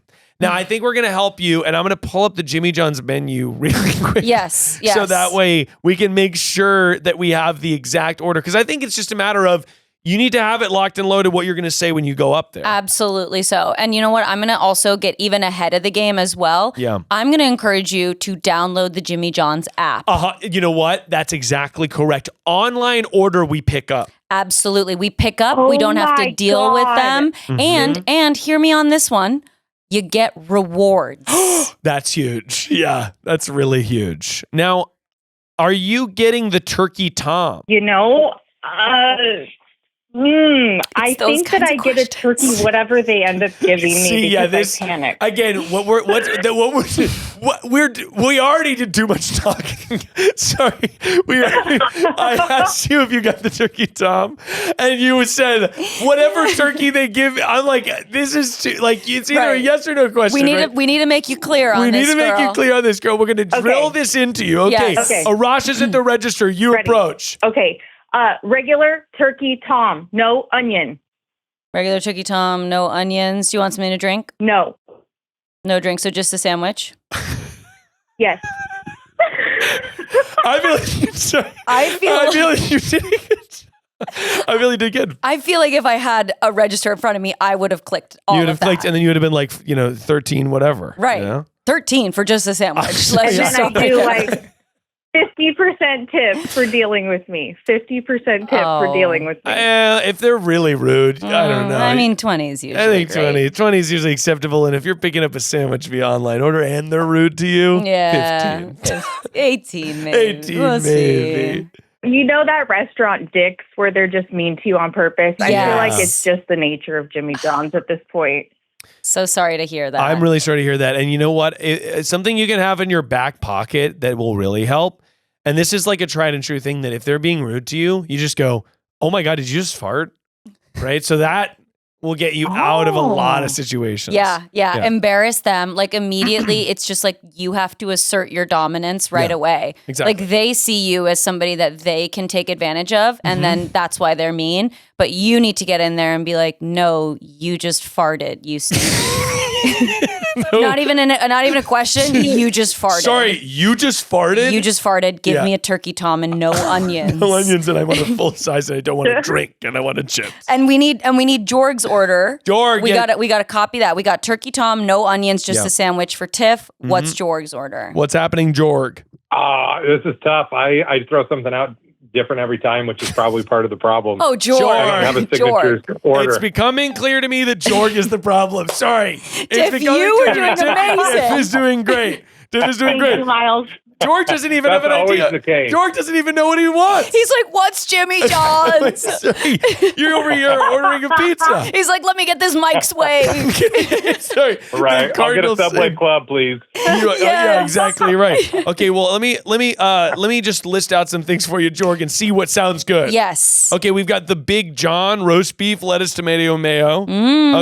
[SPEAKER 3] Now, I think we're going to help you, and I'm going to pull up the Jimmy John's menu really quick.
[SPEAKER 4] Yes.
[SPEAKER 3] So that way we can make sure that we have the exact order. Because I think it's just a matter of you need to have it locked and loaded what you're going to say when you go up there.
[SPEAKER 4] Absolutely so. And you know what? I'm going to also get even ahead of the game as well.
[SPEAKER 3] Yeah.
[SPEAKER 4] I'm going to encourage you to download the Jimmy John's app.
[SPEAKER 3] You know what? That's exactly correct. Online order we pick up.
[SPEAKER 4] Absolutely. We pick up.
[SPEAKER 6] Oh
[SPEAKER 4] we don't have to
[SPEAKER 6] my
[SPEAKER 4] deal with them.
[SPEAKER 3] Mm-hmm.
[SPEAKER 4] And hear me on this one. You get rewards.
[SPEAKER 3] That's huge. Yeah, that's really huge. Now, are you getting the turkey tom?
[SPEAKER 6] You know, I
[SPEAKER 4] those
[SPEAKER 6] think that
[SPEAKER 4] kinds
[SPEAKER 6] I
[SPEAKER 4] of
[SPEAKER 6] get a turkey, whatever they end up giving me, because I panic.
[SPEAKER 3] Again, we already did too much talking. Sorry, I asked you if you got the turkey tom, and you said whatever turkey they give. I'm like, this is it's either a yes or no question.
[SPEAKER 4] We need to make you clear on this.
[SPEAKER 3] We need to make you clear on this, girl. We're going to drill this into you. Okay.
[SPEAKER 4] Yes.
[SPEAKER 6] Okay.
[SPEAKER 3] Arasha's at the register. You
[SPEAKER 6] Ready.
[SPEAKER 3] approach.
[SPEAKER 6] Okay. Regular turkey tom, no onion.
[SPEAKER 4] Regular turkey tom, no onions. Do you want something to drink?
[SPEAKER 6] No.
[SPEAKER 4] No drink, so just a sandwich?
[SPEAKER 6] Yes.
[SPEAKER 3] I feel like sorry.
[SPEAKER 4] I feel
[SPEAKER 3] like you did it. I really did good.
[SPEAKER 4] I feel like if I had a register in front of me, I would have clicked all
[SPEAKER 3] You would
[SPEAKER 4] of
[SPEAKER 3] have
[SPEAKER 4] that.
[SPEAKER 3] clicked, and then you would have been like, 13, whatever.
[SPEAKER 4] Right.
[SPEAKER 3] You know?
[SPEAKER 4] 13 for just a sandwich.
[SPEAKER 3] sorry,
[SPEAKER 4] Let's
[SPEAKER 6] And
[SPEAKER 4] just
[SPEAKER 6] then I
[SPEAKER 4] stop right
[SPEAKER 6] do
[SPEAKER 4] there.
[SPEAKER 6] like 50% tip for dealing with me. 50% tip for dealing with me.
[SPEAKER 3] If they're really rude, I don't know.
[SPEAKER 4] I mean, 20 is usually
[SPEAKER 3] I think
[SPEAKER 4] great.
[SPEAKER 3] 20 is usually acceptable. And if you're picking up a sandwich via online order and they're rude to you,
[SPEAKER 4] Yeah.
[SPEAKER 3] 15.
[SPEAKER 4] 18 maybe.
[SPEAKER 3] 18
[SPEAKER 4] We'll
[SPEAKER 3] maybe.
[SPEAKER 4] see.
[SPEAKER 6] You know that restaurant Dick's where they're just mean to you on purpose? I feel like it's just the nature of Jimmy John's at this point.
[SPEAKER 4] So sorry to hear that.
[SPEAKER 3] I'm really sorry to hear that. And you know what? It's something you can have in your back pocket that will really help. And this is like a tried and true thing that if they're being rude to you, you just go, oh my God, did you just fart? Right? So that will get you out of a lot of situations.
[SPEAKER 4] Yeah. Embarrass them. Like immediately, it's just like you have to assert your dominance right away.
[SPEAKER 3] Exactly.
[SPEAKER 4] Like they see you as somebody that they can take advantage of, and then that's why they're mean. But you need to get in there and be like, no, you just farted. You stink. Not even a question. You just farted.
[SPEAKER 3] Sorry, you just farted?
[SPEAKER 4] You just farted. Give me a turkey tom and no onions.
[SPEAKER 3] No onions, and I want a full size, and I don't want a drink, and I want a chips.
[SPEAKER 4] And we need Jorg's order.
[SPEAKER 3] Jorg,
[SPEAKER 4] we got to copy that. We got turkey tom, no onions, just a sandwich for Tiff. What's Jorg's order?
[SPEAKER 3] What's happening, Jorg?
[SPEAKER 7] This is tough. I throw something out different every time, which is probably part of the problem.
[SPEAKER 4] Oh, Jorg.
[SPEAKER 7] I don't have a signature order.
[SPEAKER 3] It's becoming clear to me that Jorg is the problem. Sorry.
[SPEAKER 4] Tiff, you are doing amazing.
[SPEAKER 3] Tiff is doing great. Tiff is doing
[SPEAKER 6] Thank
[SPEAKER 3] great.
[SPEAKER 6] you, Miles.
[SPEAKER 3] George doesn't even have an
[SPEAKER 7] That's
[SPEAKER 3] idea.
[SPEAKER 7] always the case.
[SPEAKER 3] George doesn't even know what he wants.
[SPEAKER 4] He's like, what's Jimmy John's?
[SPEAKER 3] Sorry, you're over here ordering a pizza.
[SPEAKER 4] He's like, let me get this Mike's wave.
[SPEAKER 3] Sorry.
[SPEAKER 7] Right. I'll get a Subway Club, please.
[SPEAKER 3] Yeah, exactly right. Okay, well, let me just list out some things for you, Jorg, and see what sounds good.
[SPEAKER 4] Yes.
[SPEAKER 3] Okay, we've got the Big John roast beef, lettuce, tomato, mayo.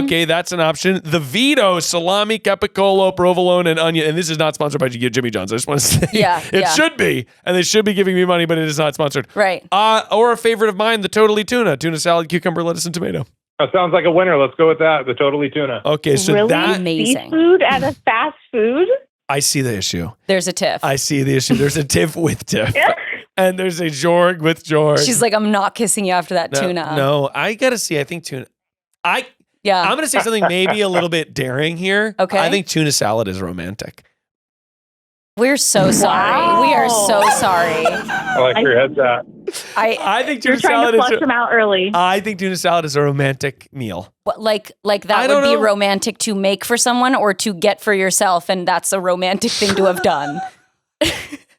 [SPEAKER 3] Okay, that's an option. The Vito salami, capicola, provolone, and onion. And this is not sponsored by Jimmy John's. I just want to say, it should be, and they should be giving me money, but it is not sponsored.
[SPEAKER 4] Right.
[SPEAKER 3] Or a favorite of mine, the Totally Tuna salad, cucumber, lettuce, and tomato.
[SPEAKER 7] That sounds like a winner. Let's go with that. The Totally Tuna.
[SPEAKER 3] Okay, so
[SPEAKER 6] really?
[SPEAKER 3] that
[SPEAKER 4] Amazing.
[SPEAKER 6] Seafood at a fast food?
[SPEAKER 3] I see the issue.
[SPEAKER 4] There's a Tiff.
[SPEAKER 3] I see the issue. There's a Tiff with Tiff. And there's a Jorg with Jorg.
[SPEAKER 4] She's like, I'm not kissing you after that tuna.
[SPEAKER 3] No, I gotta see. I think tuna. I'm gonna say something maybe a little bit daring here.
[SPEAKER 4] Okay.
[SPEAKER 3] I think tuna salad is romantic.
[SPEAKER 4] We're so sorry.
[SPEAKER 6] Wow.
[SPEAKER 4] We are so sorry.
[SPEAKER 7] I like your heads at.
[SPEAKER 3] I think
[SPEAKER 6] You're
[SPEAKER 3] tuna
[SPEAKER 6] trying
[SPEAKER 3] salad
[SPEAKER 6] to flush
[SPEAKER 3] is.
[SPEAKER 6] them out early.
[SPEAKER 3] I think tuna salad is a romantic meal.
[SPEAKER 4] What, like
[SPEAKER 3] I
[SPEAKER 4] that
[SPEAKER 3] don't
[SPEAKER 4] would be
[SPEAKER 3] know.
[SPEAKER 4] romantic to make for someone or to get for yourself, and that's a romantic thing to have done.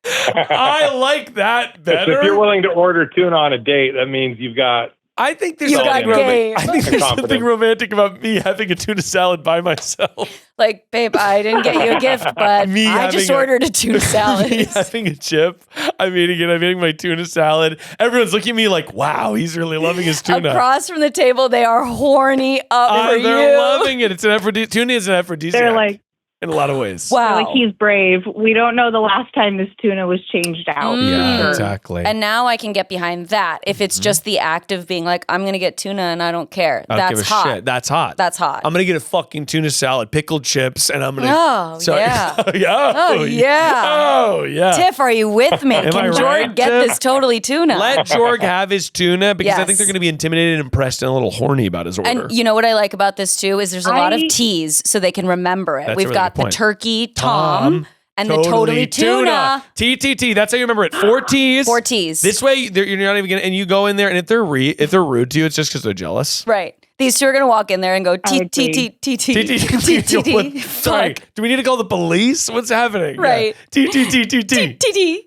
[SPEAKER 3] I like that better.
[SPEAKER 7] If you're willing to order tuna on a date, that means you've got.
[SPEAKER 3] I think there's
[SPEAKER 4] You
[SPEAKER 3] something
[SPEAKER 4] got game.
[SPEAKER 3] I think there's something
[SPEAKER 7] Confidence.
[SPEAKER 3] romantic about me having a tuna salad by myself.
[SPEAKER 4] Like, babe, I didn't get you a gift, but
[SPEAKER 3] Me
[SPEAKER 4] I just
[SPEAKER 3] having a-
[SPEAKER 4] ordered a tuna salad.
[SPEAKER 3] Me having a chip. I'm eating it. I'm eating my tuna salad. Everyone's looking at me like, wow, he's really loving his tuna.
[SPEAKER 4] Across from the table, they are horny up for
[SPEAKER 3] they're
[SPEAKER 4] you.
[SPEAKER 3] loving it. It's an tuna is an aphrodisiac.
[SPEAKER 6] They're like,
[SPEAKER 3] in a lot of ways.
[SPEAKER 4] Wow.
[SPEAKER 6] like, he's brave. We don't know the last time this tuna was changed out.
[SPEAKER 3] Yeah,
[SPEAKER 6] Sure.
[SPEAKER 3] exactly.
[SPEAKER 4] And now I can get behind that. If it's just the act of being like, I'm going to get tuna and I don't care.
[SPEAKER 3] I don't
[SPEAKER 4] That's
[SPEAKER 3] give a
[SPEAKER 4] hot.
[SPEAKER 3] shit. That's hot.
[SPEAKER 4] That's hot.
[SPEAKER 3] I'm gonna get a fucking tuna salad, pickled chips, and I'm gonna.
[SPEAKER 4] Oh, yeah.
[SPEAKER 3] yeah.
[SPEAKER 4] Oh, yeah.
[SPEAKER 3] Oh yeah.
[SPEAKER 4] Tiff, are you with me?
[SPEAKER 3] Am I
[SPEAKER 4] Can Jorg
[SPEAKER 3] right,
[SPEAKER 4] get
[SPEAKER 3] Tiff?
[SPEAKER 4] this totally tuna?
[SPEAKER 3] Let Jorg have his tuna because I think
[SPEAKER 4] Yes.
[SPEAKER 3] they're gonna be intimidated and impressed and a little horny about his order.
[SPEAKER 4] And you know what I like about this too is there's a lot of T's so they can remember it.
[SPEAKER 3] That's a
[SPEAKER 4] We've
[SPEAKER 3] really
[SPEAKER 4] got
[SPEAKER 3] good
[SPEAKER 4] the
[SPEAKER 3] point.
[SPEAKER 4] turkey Tom and the totally tuna.
[SPEAKER 3] TTT. That's how you remember it. 4 T's.
[SPEAKER 4] 4 T's.
[SPEAKER 3] This way, you're not even gonna. And you go in there, and if they're rude to you, it's just because they're jealous.
[SPEAKER 4] Right. These two are going to walk in there and go T T
[SPEAKER 6] agree.
[SPEAKER 4] T T T T T T T.
[SPEAKER 3] Sorry. Do we need to call the police? What's happening?
[SPEAKER 4] Right.
[SPEAKER 3] T T T T
[SPEAKER 4] T
[SPEAKER 3] T.
[SPEAKER 4] T T.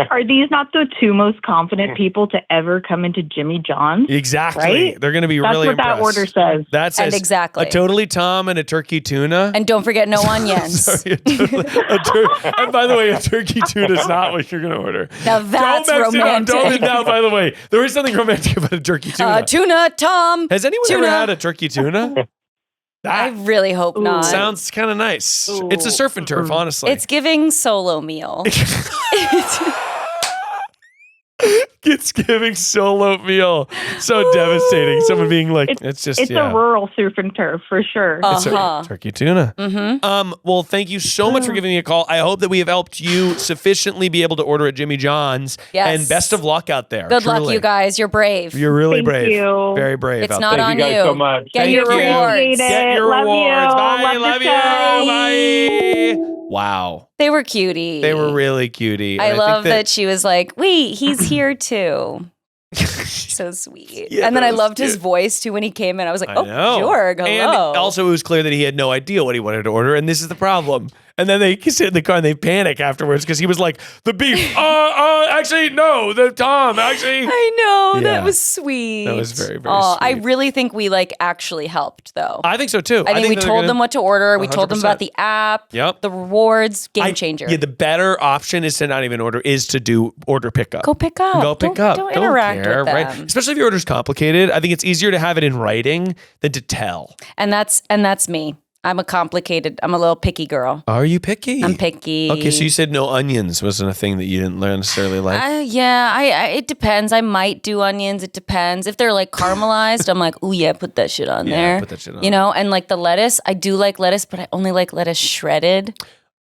[SPEAKER 6] Are these not the two most confident people to ever come into Jimmy John's?
[SPEAKER 3] Exactly.
[SPEAKER 6] Right?
[SPEAKER 3] They're going to be
[SPEAKER 6] That's
[SPEAKER 3] really
[SPEAKER 6] what that
[SPEAKER 3] impressed.
[SPEAKER 6] order says.
[SPEAKER 3] That says
[SPEAKER 4] exactly.
[SPEAKER 3] a totally Tom and a turkey tuna.
[SPEAKER 4] And don't forget no onions.
[SPEAKER 3] Sorry, and by the way, a turkey tuna is not what you're going to order.
[SPEAKER 4] Now that's
[SPEAKER 3] Don't mix it up.
[SPEAKER 4] romantic.
[SPEAKER 3] Now, by the way, there is something romantic about a turkey tuna.
[SPEAKER 4] Tuna Tom.
[SPEAKER 3] Has anyone
[SPEAKER 4] tuna.
[SPEAKER 3] ever had a turkey tuna?
[SPEAKER 4] I
[SPEAKER 3] That
[SPEAKER 4] really hope not.
[SPEAKER 3] sounds kind of nice. It's a surf and turf, honestly.
[SPEAKER 4] It's giving solo meal.
[SPEAKER 3] It's giving solo meal. So devastating. Someone being like, it's just,
[SPEAKER 6] It's a rural surf and turf for sure.
[SPEAKER 3] It's
[SPEAKER 4] Uh-huh.
[SPEAKER 3] a turkey tuna. Well, thank you so much for giving me a call. I hope that we have helped you sufficiently be able to order at Jimmy John's.
[SPEAKER 4] Yes.
[SPEAKER 3] And best of luck out there.
[SPEAKER 4] Good luck,
[SPEAKER 3] truly.
[SPEAKER 4] you guys. You're brave.
[SPEAKER 3] You're really
[SPEAKER 6] Thank
[SPEAKER 3] brave.
[SPEAKER 6] you.
[SPEAKER 3] Very brave.
[SPEAKER 4] It's
[SPEAKER 3] out
[SPEAKER 4] not
[SPEAKER 3] there.
[SPEAKER 4] on
[SPEAKER 7] Thank you guys so much.
[SPEAKER 4] Get
[SPEAKER 3] Thank
[SPEAKER 4] your
[SPEAKER 3] you.
[SPEAKER 4] rewards.
[SPEAKER 6] Appreciate it.
[SPEAKER 3] Get your
[SPEAKER 6] Love
[SPEAKER 3] rewards.
[SPEAKER 6] you.
[SPEAKER 3] Bye.
[SPEAKER 6] Love
[SPEAKER 3] Love
[SPEAKER 6] the
[SPEAKER 3] you.
[SPEAKER 6] show.
[SPEAKER 3] Bye. Wow.
[SPEAKER 4] They were cutie.
[SPEAKER 3] They were really cutie.
[SPEAKER 4] I love that she was like, wait, he's here too. So sweet.
[SPEAKER 3] Yeah,
[SPEAKER 4] and then I loved
[SPEAKER 3] cute.
[SPEAKER 4] his voice too when he came in. I was like,
[SPEAKER 3] I
[SPEAKER 4] oh,
[SPEAKER 3] know.
[SPEAKER 4] Jorg, hello.
[SPEAKER 3] And also it was clear that he had no idea what he wanted to order, and this is the problem. And then they sit in the car and they panic afterwards because he was like, the beef. Actually, no, the Tom. Actually,
[SPEAKER 4] I know.
[SPEAKER 3] Yeah.
[SPEAKER 4] That was sweet.
[SPEAKER 3] That was very, very
[SPEAKER 4] sweet. I
[SPEAKER 3] sweet.
[SPEAKER 4] really think we like actually helped though.
[SPEAKER 3] I think so too.
[SPEAKER 4] I think we told them what to order. We told them
[SPEAKER 3] 100%.
[SPEAKER 4] about the app,
[SPEAKER 3] Yep.
[SPEAKER 4] the rewards, game changer.
[SPEAKER 3] Yeah, the better option is to not even order, is to do order pickup.
[SPEAKER 4] Go pick up.
[SPEAKER 3] Go pick up.
[SPEAKER 4] Don't interact
[SPEAKER 3] care,
[SPEAKER 4] with them.
[SPEAKER 3] right? Especially if your order's complicated. I think it's easier to have it in writing than to tell.
[SPEAKER 4] And that's me. I'm a little picky girl.
[SPEAKER 3] Are you picky?
[SPEAKER 4] I'm picky.
[SPEAKER 3] Okay, so you said no onions wasn't a thing that you didn't necessarily like.
[SPEAKER 4] It depends. I might do onions. It depends. If they're like caramelized, I'm like, oh yeah, put that shit on there.
[SPEAKER 3] Put that shit on.
[SPEAKER 4] You know, and like the lettuce, I do like lettuce, but I only like lettuce shredded.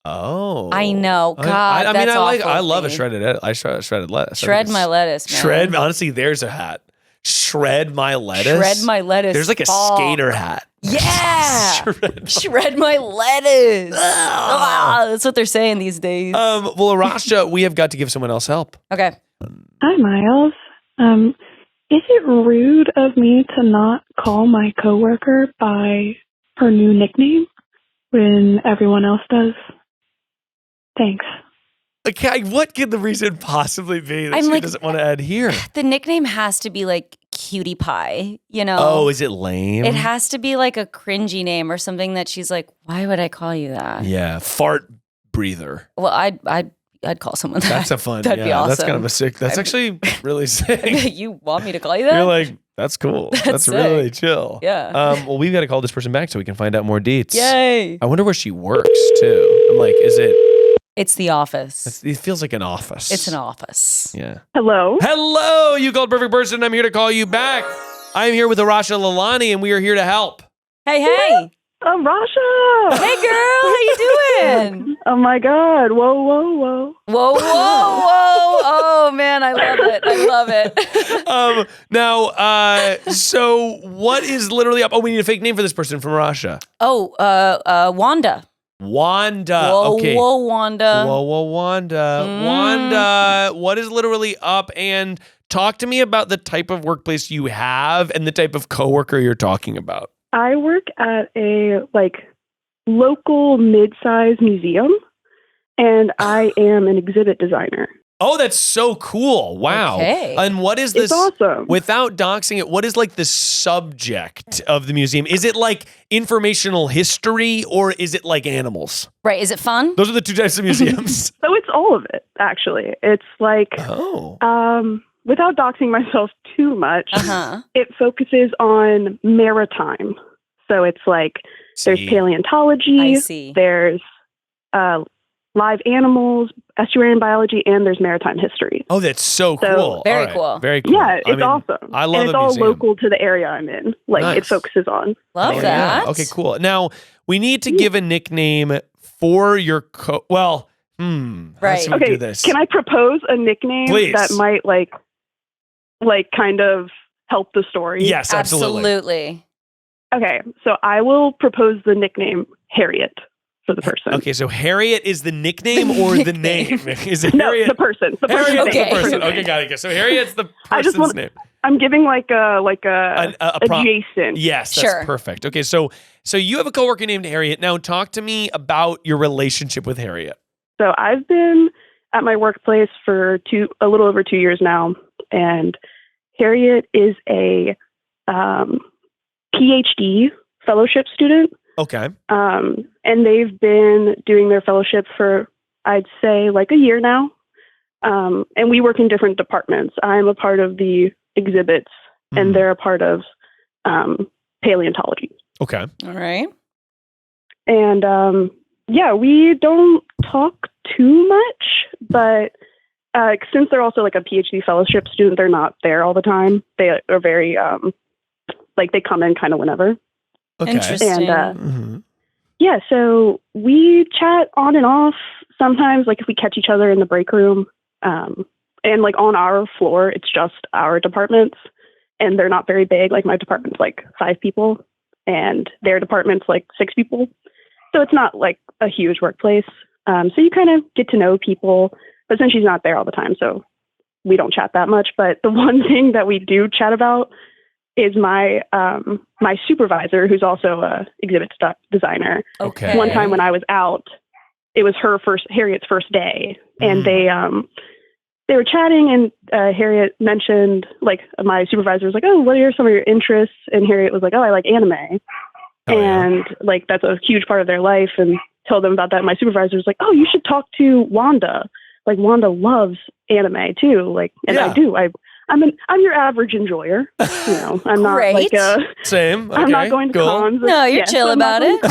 [SPEAKER 3] Oh,
[SPEAKER 4] I know. God, that's awful
[SPEAKER 3] I love a
[SPEAKER 4] of me.
[SPEAKER 3] shredded lettuce.
[SPEAKER 4] Shred my lettuce, man.
[SPEAKER 3] Shred. Honestly, there's a hat. Shred my lettuce.
[SPEAKER 4] Shred my lettuce.
[SPEAKER 3] There's like a skater hat.
[SPEAKER 4] Yeah. Shred my lettuce. That's what they're saying these days.
[SPEAKER 3] Well, Arasha, we have got to give someone else help.
[SPEAKER 4] Okay.
[SPEAKER 5] Hi, Miles. Is it rude of me to not call my coworker by her new nickname when everyone else does? Thanks.
[SPEAKER 3] Okay, what could the reason possibly be that she doesn't want to adhere?
[SPEAKER 4] The nickname has to be like Cutie Pie, you know?
[SPEAKER 3] Oh, is it lame?
[SPEAKER 4] It has to be like a cringy name or something that she's like, why would I call you that?
[SPEAKER 3] Yeah, fart breather.
[SPEAKER 4] Well, I'd call someone that.
[SPEAKER 3] That's a fun.
[SPEAKER 4] That'd be awesome.
[SPEAKER 3] That's kind of a sick. That's actually really sick.
[SPEAKER 4] You want me to call you that?
[SPEAKER 3] You're like, that's cool. That's
[SPEAKER 4] sick.
[SPEAKER 3] really chill.
[SPEAKER 4] Yeah.
[SPEAKER 3] Well, we've got to call this person back so we can find out more deets.
[SPEAKER 4] Yay.
[SPEAKER 3] I wonder where she works too. I'm like, is it?
[SPEAKER 4] It's the office.
[SPEAKER 3] It feels like an office.
[SPEAKER 4] It's an office.
[SPEAKER 3] Yeah.
[SPEAKER 6] Hello.
[SPEAKER 3] Hello, you called perfect person. I'm here to call you back. I'm here with Arasha Lalani, and we are here to help.
[SPEAKER 4] Hey.
[SPEAKER 6] Rasha.
[SPEAKER 4] Hey, girl. How you doing?
[SPEAKER 6] Oh, my God. Whoa.
[SPEAKER 4] Whoa. Oh, man. I love it.
[SPEAKER 3] Now, so what is literally up? Oh, we need a fake name for this person from Arasha.
[SPEAKER 4] Wanda.
[SPEAKER 3] Wanda.
[SPEAKER 4] Whoa,
[SPEAKER 3] Okay.
[SPEAKER 4] whoa, Wanda.
[SPEAKER 3] Whoa, Wanda. Wanda, what is literally up? And talk to me about the type of workplace you have and the type of coworker you're talking about.
[SPEAKER 6] I work at a local mid-sized museum, and I am an exhibit designer.
[SPEAKER 3] Oh, that's so cool. Wow.
[SPEAKER 4] Okay.
[SPEAKER 3] And what is this?
[SPEAKER 6] It's awesome.
[SPEAKER 3] Without doxing it, what is like the subject of the museum? Is it like informational history or is it like animals?
[SPEAKER 4] Right. Is it fun?
[SPEAKER 3] Those are the two types of museums.
[SPEAKER 6] So it's all of it, actually. It's like, without doxing myself too much, it focuses on maritime. So it's like there's paleontology,
[SPEAKER 4] I see.
[SPEAKER 6] There's live animals, estuarine biology, and there's maritime history.
[SPEAKER 3] Oh, that's so cool.
[SPEAKER 4] Very cool.
[SPEAKER 3] Very cool.
[SPEAKER 6] Yeah, it's awesome.
[SPEAKER 3] I love
[SPEAKER 6] and it's
[SPEAKER 3] a
[SPEAKER 6] all
[SPEAKER 3] museum.
[SPEAKER 6] local to the area I'm in. Like
[SPEAKER 3] Nice.
[SPEAKER 6] it focuses on.
[SPEAKER 4] Love
[SPEAKER 3] Oh,
[SPEAKER 4] that.
[SPEAKER 3] yeah. Okay, cool. Now, we need to give a nickname for your how should we
[SPEAKER 6] Okay,
[SPEAKER 3] do this?
[SPEAKER 6] can I propose a nickname
[SPEAKER 3] Please.
[SPEAKER 6] that might like kind of help the story?
[SPEAKER 3] Yes, absolutely.
[SPEAKER 6] Okay, so I will propose the nickname Harriet for the person.
[SPEAKER 3] Okay, so Harriet is the nickname or the name? Is it
[SPEAKER 6] No,
[SPEAKER 3] Harriet?
[SPEAKER 6] the person. The person's
[SPEAKER 3] Harriet's
[SPEAKER 6] name.
[SPEAKER 3] the person. Okay, got it. So Harriet's the
[SPEAKER 6] I just
[SPEAKER 3] person's
[SPEAKER 6] want-
[SPEAKER 3] name.
[SPEAKER 6] I'm giving like a
[SPEAKER 3] adjacent. Yes, that's
[SPEAKER 4] Sure.
[SPEAKER 3] perfect. Okay, so you have a coworker named Harriet. Now talk to me about your relationship with Harriet.
[SPEAKER 6] So I've been at my workplace for a little over 2 years now, and Harriet is a PhD fellowship student.
[SPEAKER 3] Okay.
[SPEAKER 6] And they've been doing their fellowship for, I'd say, like a year now. And we work in different departments. I'm a part of the exhibits, and they're a part of paleontology.
[SPEAKER 3] Okay.
[SPEAKER 4] All right.
[SPEAKER 6] And we don't talk too much, but since they're also like a PhD fellowship student, they're not there all the time. They are very they come in kind of whenever.
[SPEAKER 3] Okay.
[SPEAKER 4] Interesting.
[SPEAKER 6] And so we chat on and off sometimes, like if we catch each other in the break room. And like on our floor, it's just our departments, and they're not very big. Like my department's like 5 people, and their department's like 6 people. So it's not like a huge workplace.
[SPEAKER 8] So you kind of get to know people, but since she's not there all the time, so we don't chat that much. But the one thing that we do chat about is my supervisor, who's also a exhibit designer.
[SPEAKER 3] Okay.
[SPEAKER 8] One time when I was out, it was Harriet's first day, and they were chatting, and Harriet mentioned, like, my supervisor was like, "Oh, what are some of your interests?" And Harriet was like, "Oh, I like anime." And like, that's a huge part of their life, and told them about that. My supervisor was like, "Oh, you should talk to Wanda. Like, Wanda loves anime too. Like, and I do. I'm your average enjoyer. You know, I'm not like
[SPEAKER 3] same. Okay,
[SPEAKER 8] I'm not going to cons.
[SPEAKER 4] No, you're chill about it.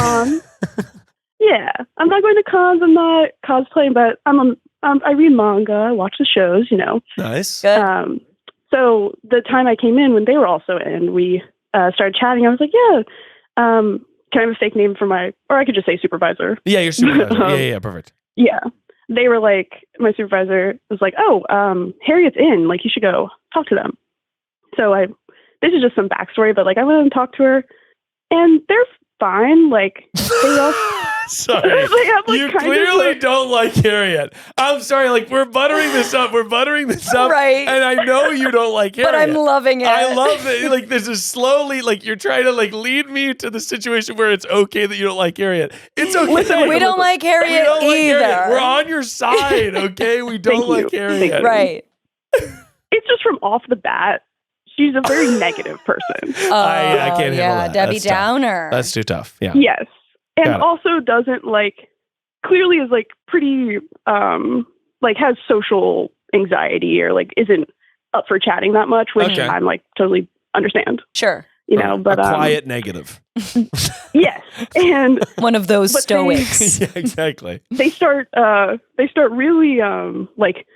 [SPEAKER 8] Yeah, I'm not going to cons. I'm not cosplaying, but I read manga, I watch the shows. You know,
[SPEAKER 3] nice.
[SPEAKER 4] Good.
[SPEAKER 8] So the time I came in when they were also in, we started chatting. I was like, "Yeah, can I have a fake name for or I could just say supervisor."
[SPEAKER 3] Yeah, your supervisor. Yeah, perfect.
[SPEAKER 8] Yeah. They were like, my supervisor was like, "Oh, Harriet's in, like, you should go talk to them." So this is just some backstory, but like, I went and talked to her, and they're fine. Like, they all
[SPEAKER 3] Sorry. You clearly don't like Harriet. I'm sorry. Like, we're buttering this up.
[SPEAKER 4] Right.
[SPEAKER 3] And I know you don't like Harriet.
[SPEAKER 4] But I'm loving it.
[SPEAKER 3] I love it. Like, this is slowly, like, you're trying to, like, lead me to the situation where it's okay that you don't like Harriet. It's okay.
[SPEAKER 4] Listen, we don't like Harriet either.
[SPEAKER 3] We're on your side, okay? We don't like Harriet.
[SPEAKER 4] Right.
[SPEAKER 8] It's just from off the bat, she's a very negative person.
[SPEAKER 3] I can't handle that.
[SPEAKER 4] Debbie
[SPEAKER 3] That's tough.
[SPEAKER 4] Downer.
[SPEAKER 3] That's too tough. Yeah.
[SPEAKER 8] Yes. And also doesn't, like, clearly is, like, pretty, like, has social anxiety, or, like, isn't up for chatting that much, which I'm, like, totally understand.
[SPEAKER 4] Sure.
[SPEAKER 8] You know, but
[SPEAKER 3] a quiet negative.
[SPEAKER 8] Yes. And
[SPEAKER 4] one of those stoics.
[SPEAKER 3] Yeah, exactly.
[SPEAKER 8] They start really, like,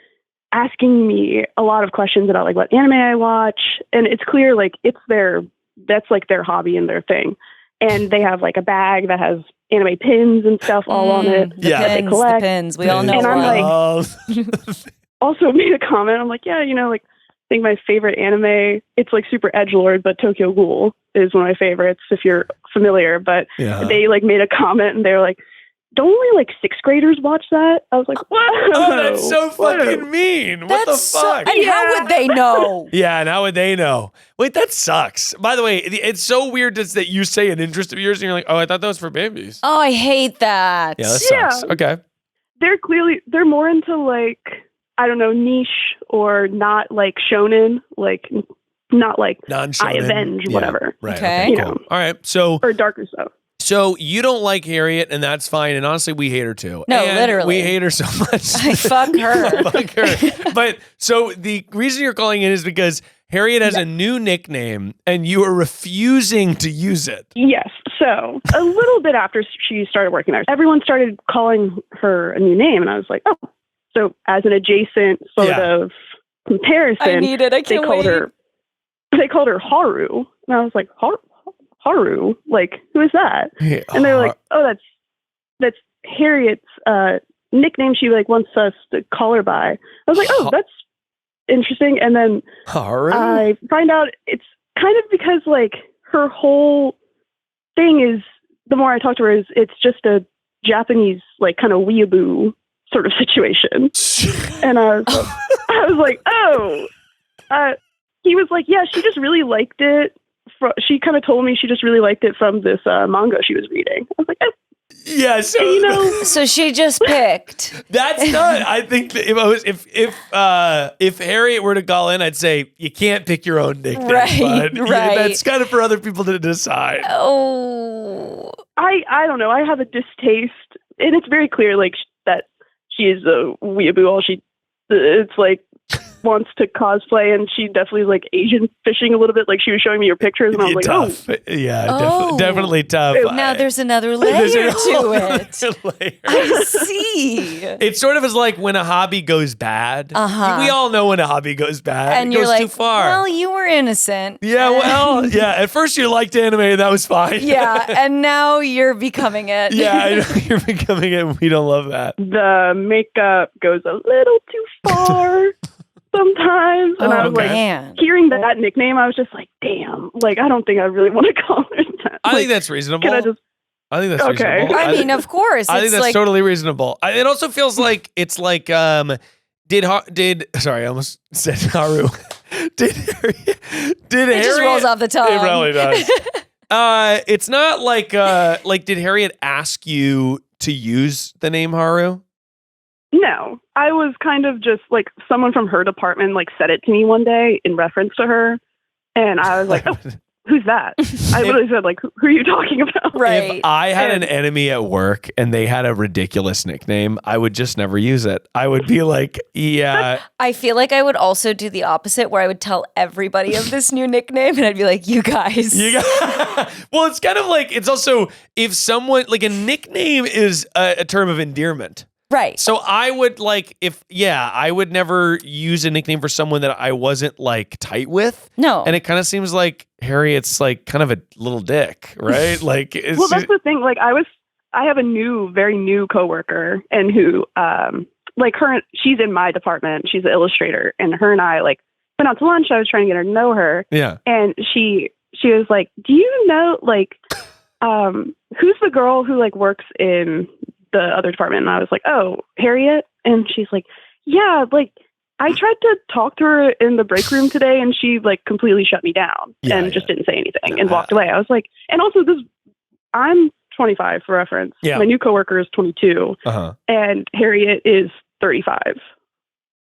[SPEAKER 8] asking me a lot of questions about, like, what anime I watch. And it's clear, like, that's, like, their hobby and their thing. And they have, like, a bag that has anime pins and stuff all on it.
[SPEAKER 4] They collect. The pins. We all know.
[SPEAKER 8] And I'm like, also made a comment. I'm like, yeah, you know, like, I think my favorite anime, it's like super edgelord, but Tokyo Ghoul is one of my favorites, if you're familiar. But they, like, made a comment, and they're like, "Don't only, like, sixth graders watch that?" I was like, "Whoa!"
[SPEAKER 3] Oh, that's so fucking mean. What the fuck?
[SPEAKER 4] And how would they know?
[SPEAKER 3] Yeah, and how would they know? Wait, that sucks. By the way, it's so weird that you say an interest of yours, and you're like, "Oh, I thought that was for babies."
[SPEAKER 4] Oh, I hate that.
[SPEAKER 3] Yeah, that sucks. Okay.
[SPEAKER 8] They're more into, like, I don't know, niche, or not, like, shonen, like, not like I Avenge, whatever.
[SPEAKER 3] Right.
[SPEAKER 4] Okay.
[SPEAKER 8] You
[SPEAKER 3] Cool.
[SPEAKER 8] know,
[SPEAKER 3] all right. So,
[SPEAKER 8] or darker stuff.
[SPEAKER 3] So you don't like Harriet, and that's fine. And honestly, we hate her too.
[SPEAKER 4] No,
[SPEAKER 3] and
[SPEAKER 4] literally,
[SPEAKER 3] we hate her so much.
[SPEAKER 4] I fuck her.
[SPEAKER 3] Fuck her. But so the reason you're calling in is because Harriet has a new nickname, and you are refusing to use it.
[SPEAKER 8] Yes. So a little bit after she started working there, everyone started calling her a new name, and I was like, oh. So as an adjacent sort of comparison,
[SPEAKER 4] I need it. I can't wait.
[SPEAKER 8] They called her Haru, and I was like, Haru? Like, who is that?
[SPEAKER 3] Yeah,
[SPEAKER 8] and they're like, oh, that's Harriet's nickname. She, like, wants us to call her by. I was like, oh, that's interesting. And then
[SPEAKER 3] Haru?
[SPEAKER 8] I find out it's kind of because, like, her whole thing is, the more I talk to her, is it's just a Japanese, like, kind of weeaboo sort of situation. And I was like, oh. He was like, yeah, she just really liked it. She kind of told me she just really liked it from this manga she was reading. I was like,
[SPEAKER 3] yeah, so
[SPEAKER 8] you know,
[SPEAKER 4] so she just picked.
[SPEAKER 3] That's not. I think that if Harriet were to call in, I'd say you can't pick your own nickname.
[SPEAKER 4] Right.
[SPEAKER 3] That's kind of for other people to decide.
[SPEAKER 4] Oh,
[SPEAKER 8] I don't know. I have a distaste, and it's very clear, like, that she is a weeaboo. It's like, wants to cosplay, and she definitely is, like, Asian fishing a little bit. Like, she was showing me your pictures, and I was like,
[SPEAKER 3] tough.
[SPEAKER 8] Oh.
[SPEAKER 3] Yeah, definitely tough.
[SPEAKER 4] Now there's another layer to it. I see.
[SPEAKER 3] It sort of is like when a hobby goes bad. We all know when a hobby goes bad.
[SPEAKER 4] And
[SPEAKER 3] it
[SPEAKER 4] you're
[SPEAKER 3] goes
[SPEAKER 4] like,
[SPEAKER 3] too far.
[SPEAKER 4] well, you were innocent.
[SPEAKER 3] Yeah, well, yeah. At first you liked anime, and that was fine.
[SPEAKER 4] Yeah, and now you're becoming it.
[SPEAKER 3] Yeah, I know you're becoming it. We don't love that.
[SPEAKER 8] The makeup goes a little too far. Sometimes, and I was like, hearing that nickname, I was just like, damn, like, I don't think I really want to call her that.
[SPEAKER 3] I think that's reasonable.
[SPEAKER 8] Can I just
[SPEAKER 3] I think that's
[SPEAKER 8] Okay.
[SPEAKER 3] reasonable.
[SPEAKER 4] I mean, of course.
[SPEAKER 3] I think
[SPEAKER 4] it's
[SPEAKER 3] that's
[SPEAKER 4] like,
[SPEAKER 3] totally reasonable. It also feels like it's like sorry, I almost said Haru. Did
[SPEAKER 4] it
[SPEAKER 3] Harriet,
[SPEAKER 4] just rolls off the tongue.
[SPEAKER 3] It really does. It's not like did Harriet ask you to use the name Haru?
[SPEAKER 8] No, I was kind of just like someone from her department like said it to me one day in reference to her, and I was like, oh, who's that? I literally said like, who are you talking about?
[SPEAKER 4] Right.
[SPEAKER 3] If I had an enemy at work and they had a ridiculous nickname, I would just never use it. I would be like, yeah.
[SPEAKER 4] I feel like I would also do the opposite where I would tell everybody of this new nickname and I'd be like, you guys.
[SPEAKER 3] Well, it's kind of like, it's also, if someone, like a nickname is a term of endearment.
[SPEAKER 4] Right.
[SPEAKER 3] So I would I would never use a nickname for someone that I wasn't like tight with.
[SPEAKER 4] No.
[SPEAKER 3] And it kind of seems like Harriet's like kind of a little dick, right? Like,
[SPEAKER 8] Well, that's the thing. Like I have a very new coworker, and who, like she's in my department. She's an illustrator, and her and I like went out to lunch. I was trying to get her to know her.
[SPEAKER 3] Yeah.
[SPEAKER 8] And she was like, do you know, like, who's the girl who like works in the other department? And I was like, oh, Harriet. And she's like, yeah, like I tried to talk to her in the break room today and she like completely shut me down and just didn't say anything and walked away. I was like, and also I'm 25 for reference.
[SPEAKER 3] Yeah.
[SPEAKER 8] My new coworker is 22 and Harriet is 35.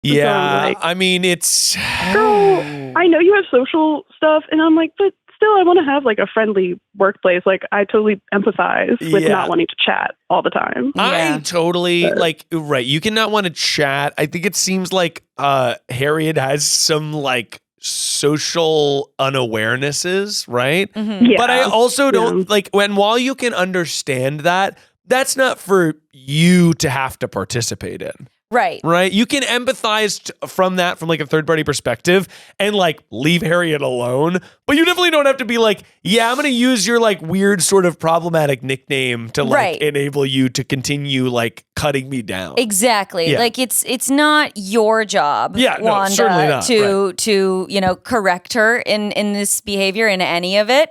[SPEAKER 3] Yeah.
[SPEAKER 8] So like,
[SPEAKER 3] I mean, it's
[SPEAKER 8] girl, I know you have social stuff. And I'm like, but still, I want to have like a friendly workplace. Like I totally empathize with not wanting to chat all the time.
[SPEAKER 3] I totally right. You cannot want to chat. I think it seems like Harriet has some like social unawarenesses, right?
[SPEAKER 4] Mm-hmm.
[SPEAKER 8] Yeah.
[SPEAKER 3] But I also don't like while you can understand that, that's not for you to have to participate in.
[SPEAKER 4] Right.
[SPEAKER 3] Right. You can empathize from that from like a third party perspective and like leave Harriet alone. But you definitely don't have to be like, yeah, I'm going to use your like weird sort of problematic nickname to like enable you to continue like cutting me down.
[SPEAKER 4] Exactly.
[SPEAKER 3] Yeah.
[SPEAKER 4] Like it's not your job, Wanda,
[SPEAKER 3] certainly not.
[SPEAKER 4] to correct her in this behavior, in any of it.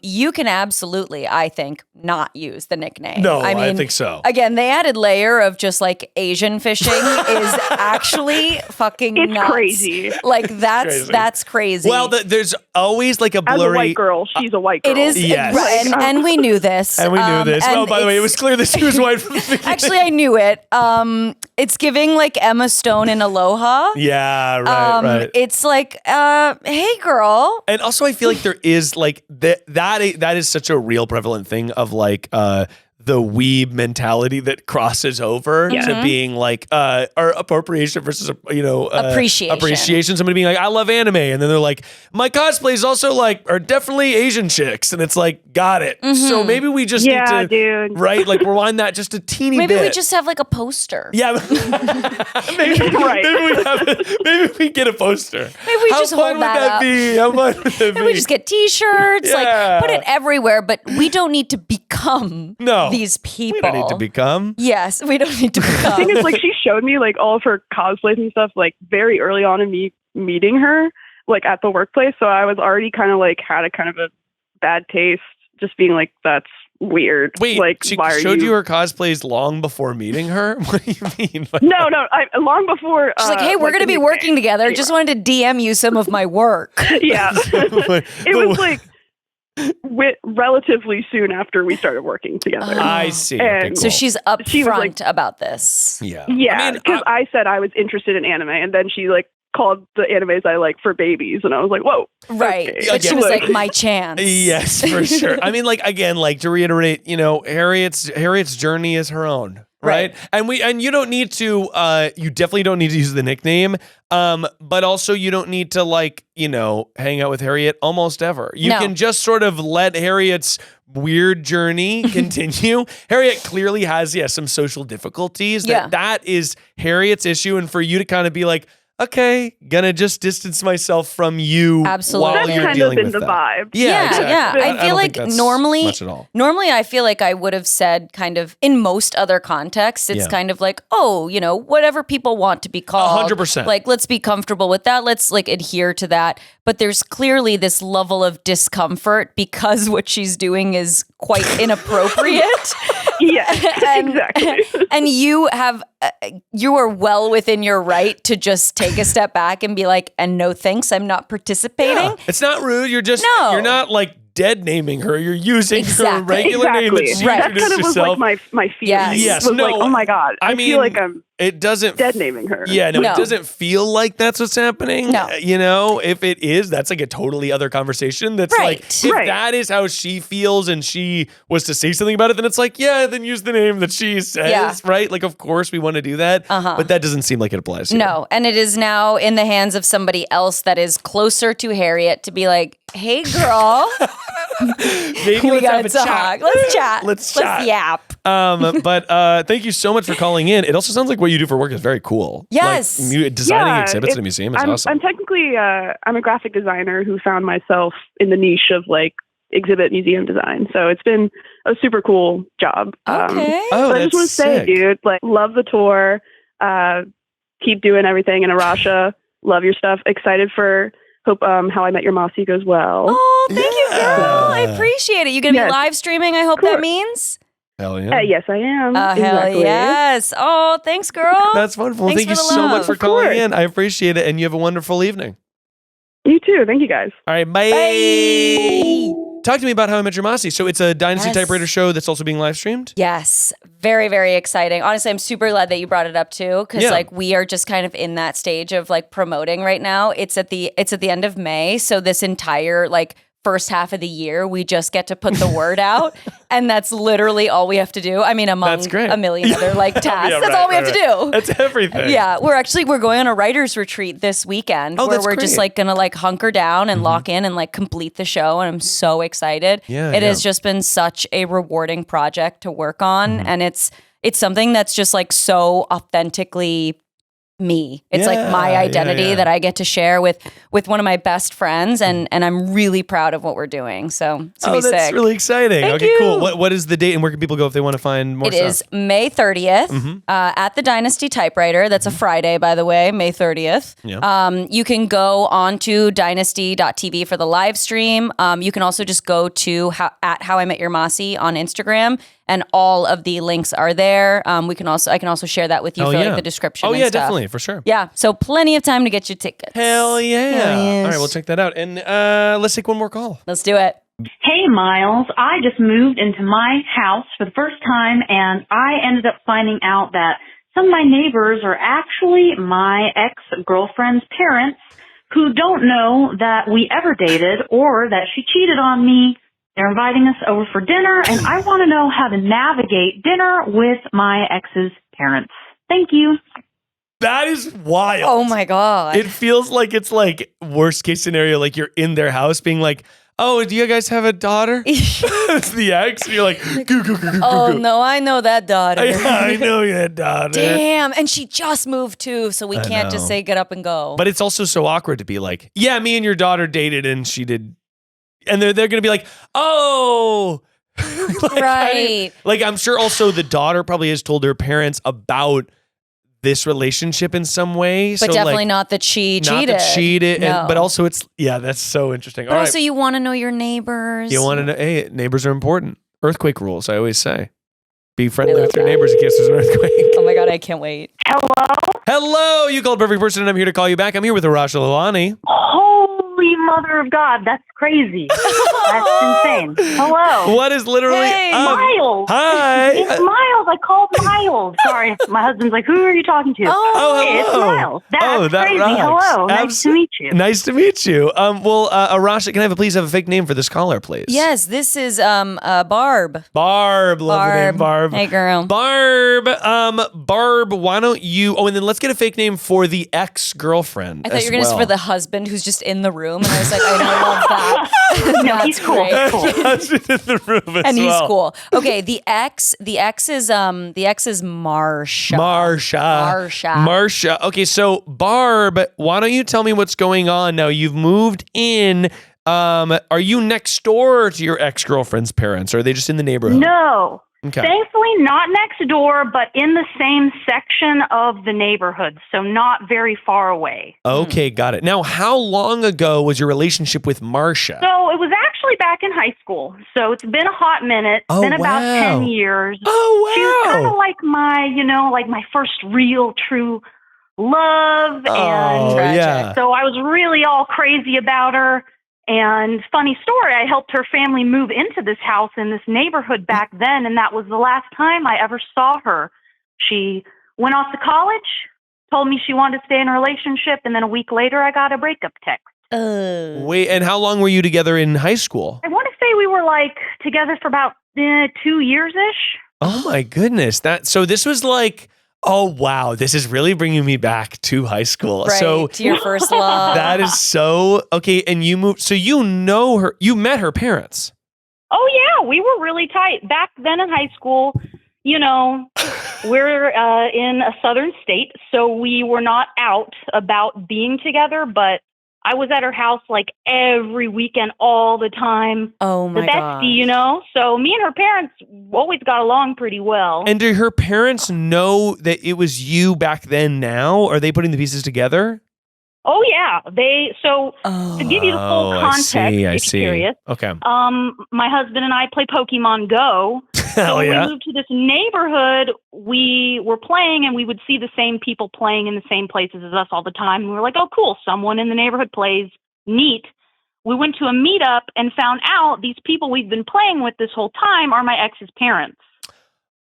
[SPEAKER 4] You can absolutely, I think, not use the nickname.
[SPEAKER 3] No, I think so.
[SPEAKER 4] Again, the added layer of just like Asian fishing is actually fucking
[SPEAKER 8] It's
[SPEAKER 4] nuts.
[SPEAKER 8] crazy.
[SPEAKER 4] Like that's crazy.
[SPEAKER 3] Well, there's always like a blurry.
[SPEAKER 8] As a white girl, she's a white girl.
[SPEAKER 4] It is,
[SPEAKER 3] Yes.
[SPEAKER 4] right, and we knew this.
[SPEAKER 3] And we knew this.
[SPEAKER 4] and
[SPEAKER 3] Oh, by the way, it was clear that she was white from the beginning.
[SPEAKER 4] Actually, I knew it. It's giving like Emma Stone in Aloha.
[SPEAKER 3] Yeah, right.
[SPEAKER 4] It's like, hey, girl.
[SPEAKER 3] And also, I feel like there is like that is such a real prevalent thing of like the weeb mentality that crosses over to being like or appropriation versus appreciation. Somebody being like, I love anime, and then they're like, my cosplay is also like are definitely Asian chicks, and it's like, got it. So maybe we just need to like rewind that just a teeny bit.
[SPEAKER 4] Maybe we just have like a poster.
[SPEAKER 3] Yeah, maybe we get a poster.
[SPEAKER 4] Maybe we just hold that up.
[SPEAKER 3] How fun would that be?
[SPEAKER 4] Maybe we just get T-shirts, like put it everywhere. But we don't need to become these people.
[SPEAKER 3] We don't need to become.
[SPEAKER 4] Yes, we don't need to become.
[SPEAKER 8] The thing is, like, she showed me like all of her cosplays and stuff like very early on in me meeting her, like at the workplace. So I was already kind of like had a kind of a bad taste, just being like, that's weird.
[SPEAKER 3] Wait,
[SPEAKER 8] like,
[SPEAKER 3] she
[SPEAKER 8] why
[SPEAKER 3] showed you her cosplays long before meeting her? What do you mean?
[SPEAKER 8] No, long before.
[SPEAKER 4] She's like, hey, we're going to be working together. Just wanted to DM you some of my work.
[SPEAKER 8] Yeah. It was like relatively soon after we started working together.
[SPEAKER 3] I see.
[SPEAKER 8] And
[SPEAKER 3] okay, cool.
[SPEAKER 4] So she's upfront about this.
[SPEAKER 3] Yeah.
[SPEAKER 8] Yeah, because I said I was interested in anime, and then she like called the animes I like for babies, and I was like, whoa.
[SPEAKER 4] Right.
[SPEAKER 8] Okay.
[SPEAKER 4] But she was like, my chance.
[SPEAKER 3] Yes, for sure. I mean, like, again, like to reiterate, Harriet's journey is her own. Right. And you don't need to, you definitely don't need to use the nickname. But also you don't need to hang out with Harriet almost ever. You can just sort of let Harriet's weird journey continue. Harriet clearly has, some social difficulties. That is Harriet's issue. And for you to kind of be like, okay, gonna just distance myself from you.
[SPEAKER 4] Absolutely.
[SPEAKER 3] While
[SPEAKER 8] That's
[SPEAKER 3] you're
[SPEAKER 8] kind of
[SPEAKER 3] dealing
[SPEAKER 8] been
[SPEAKER 3] with
[SPEAKER 8] the
[SPEAKER 3] that.
[SPEAKER 8] vibe.
[SPEAKER 3] Yeah, exactly.
[SPEAKER 4] I feel
[SPEAKER 3] don't
[SPEAKER 4] like
[SPEAKER 3] think that's
[SPEAKER 4] normally,
[SPEAKER 3] much at all.
[SPEAKER 4] normally I feel like I would have said kind of in most other contexts, it's kind of like, oh, whatever people want to be called.
[SPEAKER 3] 100%.
[SPEAKER 4] Like, let's be comfortable with that. Let's like adhere to that. But there's clearly this level of discomfort because what she's doing is quite inappropriate.
[SPEAKER 8] Yeah, exactly.
[SPEAKER 4] And you are well within your right to just take a step back and be like, and no thanks, I'm not participating.
[SPEAKER 3] Yeah. It's not rude. You're not like dead naming her. You're using her regular name that she
[SPEAKER 8] That
[SPEAKER 3] introduced
[SPEAKER 8] kind of was
[SPEAKER 3] herself.
[SPEAKER 8] like my feeling.
[SPEAKER 3] Yes.
[SPEAKER 8] Was
[SPEAKER 3] No,
[SPEAKER 8] like, oh my God. I
[SPEAKER 3] mean,
[SPEAKER 8] feel like I'm
[SPEAKER 3] it doesn't
[SPEAKER 8] dead naming her.
[SPEAKER 3] Yeah, no,
[SPEAKER 4] No.
[SPEAKER 3] it doesn't feel like that's what's happening.
[SPEAKER 4] No.
[SPEAKER 3] If it is, that's like a totally other conversation. That's
[SPEAKER 4] Right.
[SPEAKER 3] like, if that is how she feels and she was to say something about it, then it's like, yeah, then use the name that she says, right? Like, of course we want to do that, but that doesn't seem like it applies here.
[SPEAKER 4] No, and it is now in the hands of somebody else that is closer to Harriet to be like, hey, girl,
[SPEAKER 3] Maybe
[SPEAKER 4] we
[SPEAKER 3] let's have
[SPEAKER 4] gotta
[SPEAKER 3] a
[SPEAKER 4] talk.
[SPEAKER 3] chat.
[SPEAKER 4] Let's chat.
[SPEAKER 3] Let's chat.
[SPEAKER 4] yap.
[SPEAKER 3] But thank you so much for calling in. It also sounds like what you do for work is very cool.
[SPEAKER 4] Yes.
[SPEAKER 3] Like, designing exhibits at a museum is awesome.
[SPEAKER 8] I'm technically I'm a graphic designer who found myself in the niche of like exhibit museum design. So it's been a super cool job.
[SPEAKER 4] Okay.
[SPEAKER 3] Oh,
[SPEAKER 8] but I just want to say, dude, like, love the tour. Keep doing everything in Arasha. Love your stuff. Excited for hope How I Met Your Mossy goes well.
[SPEAKER 4] Oh, thank you, girl. I appreciate it. You gonna be live streaming, I hope that means?
[SPEAKER 3] Hell yeah.
[SPEAKER 8] Yes, I am.
[SPEAKER 4] Hell
[SPEAKER 8] Exactly.
[SPEAKER 4] yes. Oh, thanks, girl.
[SPEAKER 3] That's wonderful.
[SPEAKER 4] Thanks
[SPEAKER 3] Thank you
[SPEAKER 4] for the
[SPEAKER 3] so
[SPEAKER 4] love.
[SPEAKER 3] much for calling in. I appreciate it. And you have a wonderful evening.
[SPEAKER 8] You too. Thank you, guys.
[SPEAKER 3] All right, bye. Talk to me about How I Met Your Mossy. So it's a Dynasty Typewriter show that's also being live streamed?
[SPEAKER 4] Yes. Very, very exciting. Honestly, I'm super glad that you brought it up too. Cause like we are just kind of in that stage of like promoting right now. It's at the end of May. So this entire like first half of the year, we just get to put the word out. And that's literally all we have to do. I mean, among a million other like tasks. That's all we have to do.
[SPEAKER 3] That's everything.
[SPEAKER 4] Yeah. We're going on a writer's retreat this weekend where we're just like gonna like hunker down and lock in and like complete the show. And I'm so excited. It has just been such a rewarding project to work on. And it's something that's just like so authentically me. It's like my identity that I get to share with one of my best friends, and I'm really proud of what we're doing. So it's gonna be
[SPEAKER 3] that's
[SPEAKER 4] sick.
[SPEAKER 3] really exciting.
[SPEAKER 4] Thank
[SPEAKER 3] okay,
[SPEAKER 4] you.
[SPEAKER 3] cool. What is the date and where can people go if they want to find more
[SPEAKER 4] It
[SPEAKER 3] stuff?
[SPEAKER 4] is May 30th at the Dynasty Typewriter. That's a Friday, by the way, May 30th.
[SPEAKER 3] Yeah.
[SPEAKER 4] You can go on to dynasty.tv for the live stream. You can also just go to at How I Met Your Mossy on Instagram, and all of the links are there. I can also share that with you for like the description.
[SPEAKER 3] Oh
[SPEAKER 4] and
[SPEAKER 3] yeah,
[SPEAKER 4] stuff.
[SPEAKER 3] definitely, for sure.
[SPEAKER 4] Yeah, so plenty of time to get your tickets.
[SPEAKER 3] Hell yeah.
[SPEAKER 4] yes.
[SPEAKER 3] All right, we'll check that out. And let's take one more call.
[SPEAKER 4] Let's do it.
[SPEAKER 9] Hey, Miles. I just moved into my house for the first time, and I ended up finding out that some of my neighbors are actually my ex-girlfriend's parents who don't know that we ever dated or that she cheated on me. They're inviting us over for dinner, and I want to know how to navigate dinner with my ex's parents. Thank you.
[SPEAKER 3] That is wild.
[SPEAKER 4] Oh my God.
[SPEAKER 3] It feels like it's like worst case scenario, like you're in their house being like, oh, do you guys have a daughter? It's the ex. And you're like, goo, goo, goo, goo,
[SPEAKER 4] oh
[SPEAKER 3] goo.
[SPEAKER 4] no, I know that daughter.
[SPEAKER 3] I know that daughter.
[SPEAKER 4] Damn, and she just moved too, so we can't just say get up and go.
[SPEAKER 3] But it's also so awkward to be like, yeah, me and your daughter dated and she did. And they're going to be like, oh.
[SPEAKER 4] Right.
[SPEAKER 3] Like, I'm sure also the daughter probably has told her parents about this relationship in some way.
[SPEAKER 4] But definitely not that she cheated.
[SPEAKER 3] Not that cheated.
[SPEAKER 4] No.
[SPEAKER 3] But also that's so interesting.
[SPEAKER 4] But also you want to know your neighbors.
[SPEAKER 3] You want to know, hey, neighbors are important. Earthquake rules, I always say. Be friendly with your neighbors in case there's an earthquake.
[SPEAKER 4] Oh my God, I can't wait.
[SPEAKER 3] Hello, you called Perfect Person and I'm here to call you back. I'm here with Arasha Lalani.
[SPEAKER 9] Holy mother of God, that's crazy. That's insane. Hello.
[SPEAKER 3] What is literally
[SPEAKER 9] Miles.
[SPEAKER 3] Hi.
[SPEAKER 9] It's Miles. I called Miles. Sorry. My husband's like, who are you talking to?
[SPEAKER 3] Oh,
[SPEAKER 9] Hey, it's
[SPEAKER 3] hello.
[SPEAKER 9] Miles. That's
[SPEAKER 3] that
[SPEAKER 9] crazy.
[SPEAKER 3] rocks.
[SPEAKER 9] Hello. Nice to meet you.
[SPEAKER 3] Nice to meet you. Arasha, can I please have a fake name for this caller, please?
[SPEAKER 4] Yes, this is Barb.
[SPEAKER 3] Barb. Love the name Barb.
[SPEAKER 4] Hey, girl.
[SPEAKER 3] Barb, why don't you... Oh, and then let's get a fake name for the ex-girlfriend
[SPEAKER 4] I thought you were going to say for the husband who's just in the room. And I was like, I love that.
[SPEAKER 8] No, he's cool.
[SPEAKER 4] great.
[SPEAKER 8] Cool.
[SPEAKER 3] Husband in the room as
[SPEAKER 4] And he's
[SPEAKER 3] well.
[SPEAKER 4] cool. Okay, the ex is Marsha.
[SPEAKER 3] Marsha. Okay, so Barb, why don't you tell me what's going on now? You've moved in. Are you next door to your ex-girlfriend's parents? Or are they just in the neighborhood?
[SPEAKER 8] No.
[SPEAKER 3] Okay.
[SPEAKER 8] Thankfully, not next door, but in the same section of the neighborhood, so not very far away.
[SPEAKER 3] Okay, got it. Now, how long ago was your relationship with Marsha?
[SPEAKER 8] So it was actually back in high school. So it's been a hot minute.
[SPEAKER 3] Oh,
[SPEAKER 8] been about
[SPEAKER 3] wow.
[SPEAKER 8] 10 years.
[SPEAKER 3] Oh, wow.
[SPEAKER 8] She was kind of like my first real, true love.
[SPEAKER 3] Oh,
[SPEAKER 8] And
[SPEAKER 3] yeah.
[SPEAKER 8] so I was really all crazy about her. And funny story, I helped her family move into this house in this neighborhood back then, and that was the last time I ever saw her. She went off to college, told me she wanted to stay in a relationship, and then a week later I got a breakup text.
[SPEAKER 3] Wait, and how long were you together in high school?
[SPEAKER 8] I want to say we were together for about 2 years-ish.
[SPEAKER 3] Oh my goodness. So this was oh wow, this is really bringing me back to high school.
[SPEAKER 4] Right,
[SPEAKER 3] So
[SPEAKER 4] to your first love.
[SPEAKER 3] that is so okay. And you moved, so you know her, you met her parents.
[SPEAKER 8] Oh yeah, we were really tight back then in high school. We're in a southern state, so we were not out about being together, but I was at her house every weekend, all the time.
[SPEAKER 4] Oh my
[SPEAKER 8] the
[SPEAKER 4] god.
[SPEAKER 8] bestie, So me and her parents always got along pretty well.
[SPEAKER 3] And do her parents know that it was you back then now? Are they putting the pieces together?
[SPEAKER 8] Oh yeah, to give you the full context,
[SPEAKER 3] I
[SPEAKER 8] if you're
[SPEAKER 3] see.
[SPEAKER 8] curious.
[SPEAKER 3] Okay.
[SPEAKER 8] My husband and I play Pokemon Go.
[SPEAKER 3] Hell
[SPEAKER 8] so when
[SPEAKER 3] yeah.
[SPEAKER 8] we moved to this neighborhood, we were playing and we would see the same people playing in the same places as us all the time. And we were like, oh, cool. Someone in the neighborhood plays. Neat. We went to a meetup and found out these people we've been playing with this whole time are my ex's parents.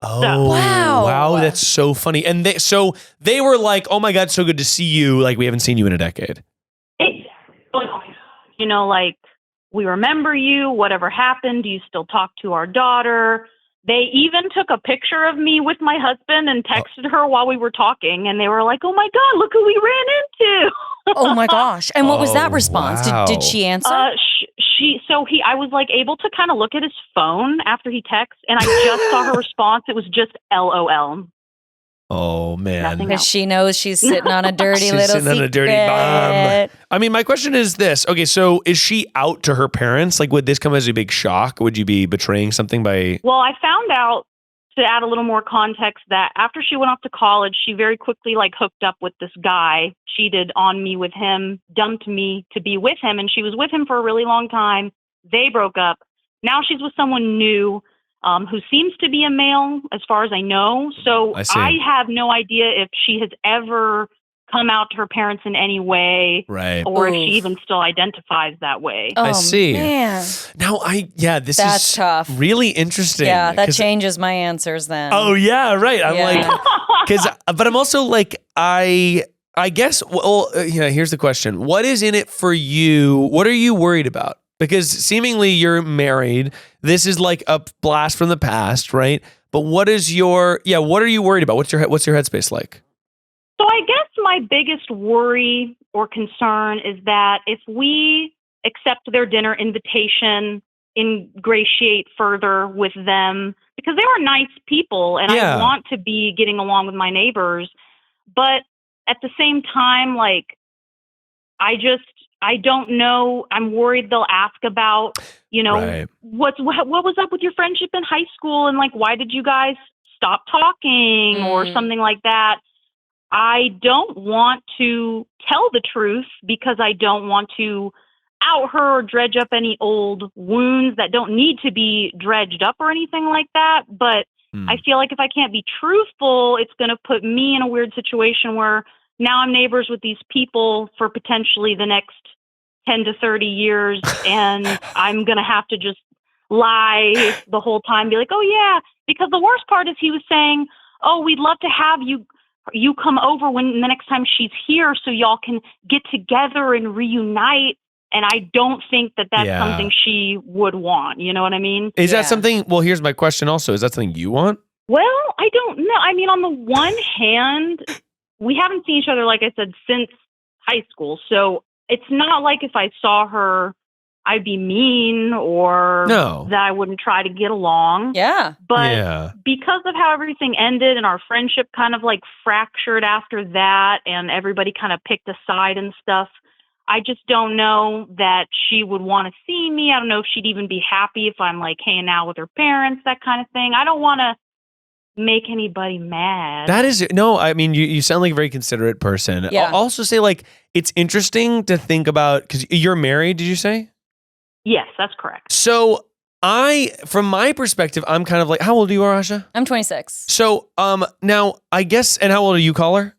[SPEAKER 3] Oh, wow. That's so funny. And they were like, oh my God, so good to see you. We haven't seen you in a decade.
[SPEAKER 8] We remember you, whatever happened. Do you still talk to our daughter? They even took a picture of me with my husband and texted her while we were talking. And they were like, oh my God, look who we ran into.
[SPEAKER 4] Oh my gosh. And what was that response?
[SPEAKER 3] wow.
[SPEAKER 4] Did she answer?
[SPEAKER 8] I was able to kind of look at his phone after he texted, and I just saw her response. It was just LOL.
[SPEAKER 3] Oh man.
[SPEAKER 4] Because she knows she's sitting on a dirty little
[SPEAKER 3] sitting
[SPEAKER 4] secret.
[SPEAKER 3] on a dirty bomb. I mean, my question is this. Okay, so is she out to her parents? Would this come as a big shock? Would you be betraying something by...
[SPEAKER 8] Well, I found out, to add a little more context, that after she went off to college, she very quickly hooked up with this guy, cheated on me with him, dumped me to be with him, and she was with him for a really long time. They broke up. Now she's with someone new who seems to be a male, as far as I know. So I have no idea if she has ever come out to her parents in any way,
[SPEAKER 3] right?
[SPEAKER 8] Or if she even still identifies that way.
[SPEAKER 3] I see.
[SPEAKER 4] Man.
[SPEAKER 3] Now, this
[SPEAKER 4] That's
[SPEAKER 3] is
[SPEAKER 4] tough.
[SPEAKER 3] really interesting.
[SPEAKER 4] Yeah, that changes my answers then.
[SPEAKER 3] Oh yeah, right. I'm but I'm also I guess. Well, here's the question: what is in it for you? What are you worried about? Because seemingly you're married. This is a blast from the past, right? But what are you worried about? What's your headspace like?
[SPEAKER 8] So I guess my biggest worry or concern is that if we accept their dinner invitation, ingratiate further with them, because they are nice people and I want to be getting along with my neighbors, but at the same time, I don't know. I'm worried they'll ask about, what was up with your friendship in high school and why did you guys stop talking or something like that. I don't want to tell the truth because I don't want to out her or dredge up any old wounds that don't need to be dredged up or anything like that. But I feel like if I can't be truthful, it's going to put me in a weird situation where now I'm neighbors with these people for potentially the next 10 to 30 years. And I'm going to have to just lie the whole time, be like, oh yeah. Because the worst part is he was saying, oh, we'd love to have you come over when the next time she's here so y'all can get together and reunite. And I don't think that that's something she would want. You know what I mean?
[SPEAKER 3] Is that something? Well, here's my question also. Is that something you want?
[SPEAKER 8] Well, I don't know. I mean, on the one hand, we haven't seen each other, like I said, since high school. So it's not like if I saw her, I'd be mean or that I wouldn't try to get along.
[SPEAKER 4] Yeah.
[SPEAKER 8] But because of how everything ended and our friendship kind of like fractured after that and everybody kind of picked a side and stuff, I just don't know that she would want to see me. I don't know if she'd even be happy if I'm like hanging out with her parents, that kind of thing. I don't want to make anybody mad.
[SPEAKER 3] That is, no, I mean, you sound like a very considerate person.
[SPEAKER 4] Yeah.
[SPEAKER 3] I'll also say, like, it's interesting to think about, because you're married, did you say?
[SPEAKER 8] Yes, that's correct.
[SPEAKER 3] So from my perspective, I'm kind of like, how old are you, Arasha?
[SPEAKER 4] I'm 26.
[SPEAKER 3] So now I guess, and how old are you, caller?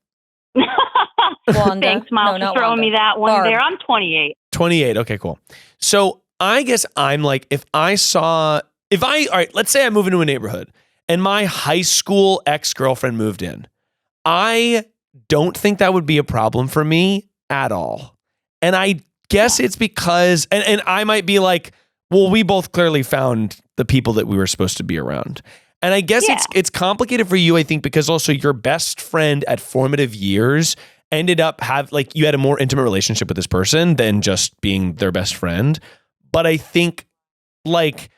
[SPEAKER 4] Wanda.
[SPEAKER 8] Thanks, Miles, for throwing me that one there. I'm 28.
[SPEAKER 3] 28. Okay, cool. So I guess I'm like, all right, let's say I move into a neighborhood and my high school ex-girlfriend moved in. I don't think that would be a problem for me at all. And I guess it's because, and I might be like, well, we both clearly found the people that we were supposed to be around. And I guess it's complicated for you, I think, because also your best friend at formative years ended up you had a more intimate relationship with this person than just being their best friend. But I think, like,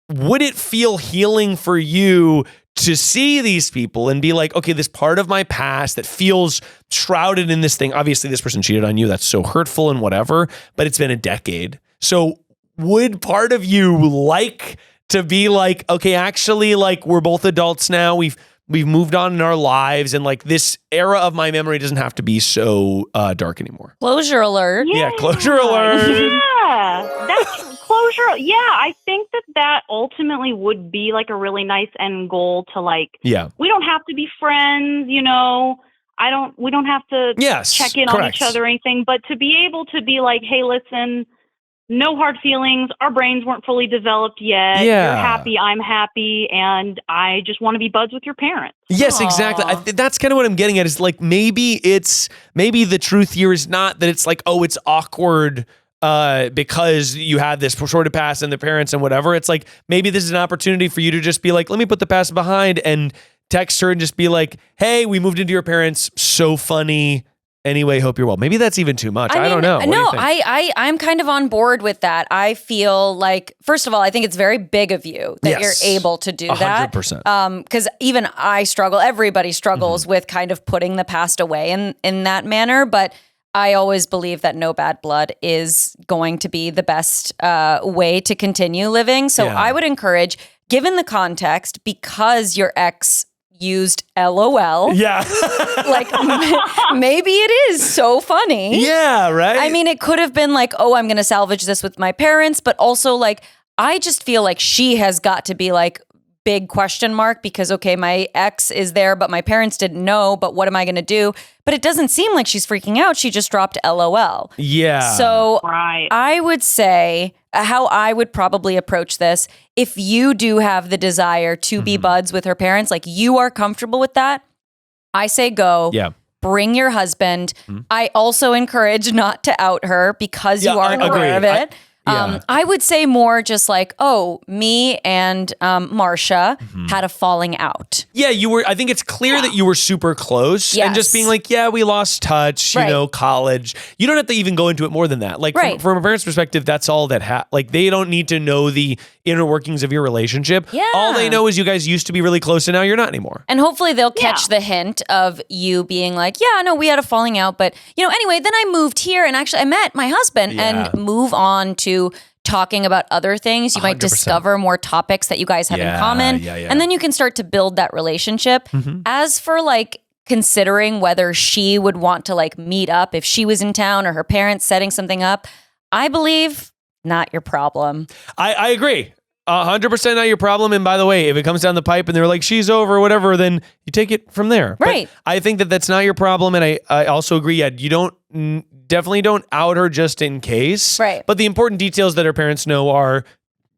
[SPEAKER 3] would it feel healing for you to see these people and be like, okay, this part of my past that feels shrouded in this thing, obviously this person cheated on you, that's so hurtful and whatever, but it's been a decade. So would part of you like to be like, okay, actually, like, we're both adults now, we've moved on in our lives, and like this era of my memory doesn't have to be so dark anymore.
[SPEAKER 4] Closure alert.
[SPEAKER 3] Yeah, closure alert.
[SPEAKER 8] Yeah, that's closure. Yeah, I think that ultimately would be like a really nice end goal to like, we don't have to be friends, you know, we don't have to check in on each other or anything, but to be able to be like, hey, listen, no hard feelings. Our brains weren't fully developed yet. You're happy. I'm happy. And I just want to be buds with your parents.
[SPEAKER 3] Yes, exactly. That's kind of what I'm getting at is like, maybe the truth here is not that it's like, oh, it's awkward because you had this sort of past and the parents and whatever. It's like, maybe this is an opportunity for you to just be like, let me put the past behind and text her and just be like, hey, we moved into your parents. So funny. Anyway, hope you're well. Maybe that's even too much. I don't know.
[SPEAKER 4] No, I'm kind of on board with that. I feel like, first of all, I think it's very big of you that you're able to do that.
[SPEAKER 3] 100%.
[SPEAKER 4] Because even I struggle, everybody struggles with kind of putting the past away in that manner. But I always believe that no bad blood is going to be the best way to continue living. So I would encourage, given the context, because your ex used LOL.
[SPEAKER 3] Yeah.
[SPEAKER 4] Like, maybe it is so funny.
[SPEAKER 3] Yeah, right?
[SPEAKER 4] I mean, it could have been like, oh, I'm going to salvage this with my parents, but also like, I just feel like she has got to be like, big question mark, because, okay, my ex is there, but my parents didn't know, but what am I going to do? But it doesn't seem like she's freaking out. She just dropped LOL.
[SPEAKER 3] Yeah.
[SPEAKER 4] So I would say how I would probably approach this, if you do have the desire to be buds with her parents, like you are comfortable with that, I say go.
[SPEAKER 3] Yeah.
[SPEAKER 4] Bring your husband. I also encourage not to out her because you aren't aware of it. I would say more just like, oh, me and Marcia had a falling out.
[SPEAKER 3] Yeah, I think it's clear that you were super close and just being like, yeah, we lost touch, you know, college. You don't have to even go into it more than that. Like from a parent's perspective, that's all that like they don't need to know the inner workings of your relationship. Yeah. All they know is you guys used to be really close and now you're not anymore.
[SPEAKER 4] And hopefully they'll catch the hint of you being like, yeah, no, we had a falling out. But, you know, anyway, then I moved here and actually I met my husband and move on to talking about other things. You might
[SPEAKER 3] 100%.
[SPEAKER 4] Discover more topics that you guys have in common. And then you can start to build that relationship. As for like considering whether she would want to like meet up if she was in town or her parents setting something up, I believe not your problem.
[SPEAKER 3] I agree. 100% not your problem. And by the way, if it comes down the pipe and they're like, she's over or whatever, then you take it from there.
[SPEAKER 4] Right.
[SPEAKER 3] But I think that that's not your problem. And I also agree. Yeah, you definitely don't out her just in case.
[SPEAKER 4] Right.
[SPEAKER 3] But the important details that her parents know are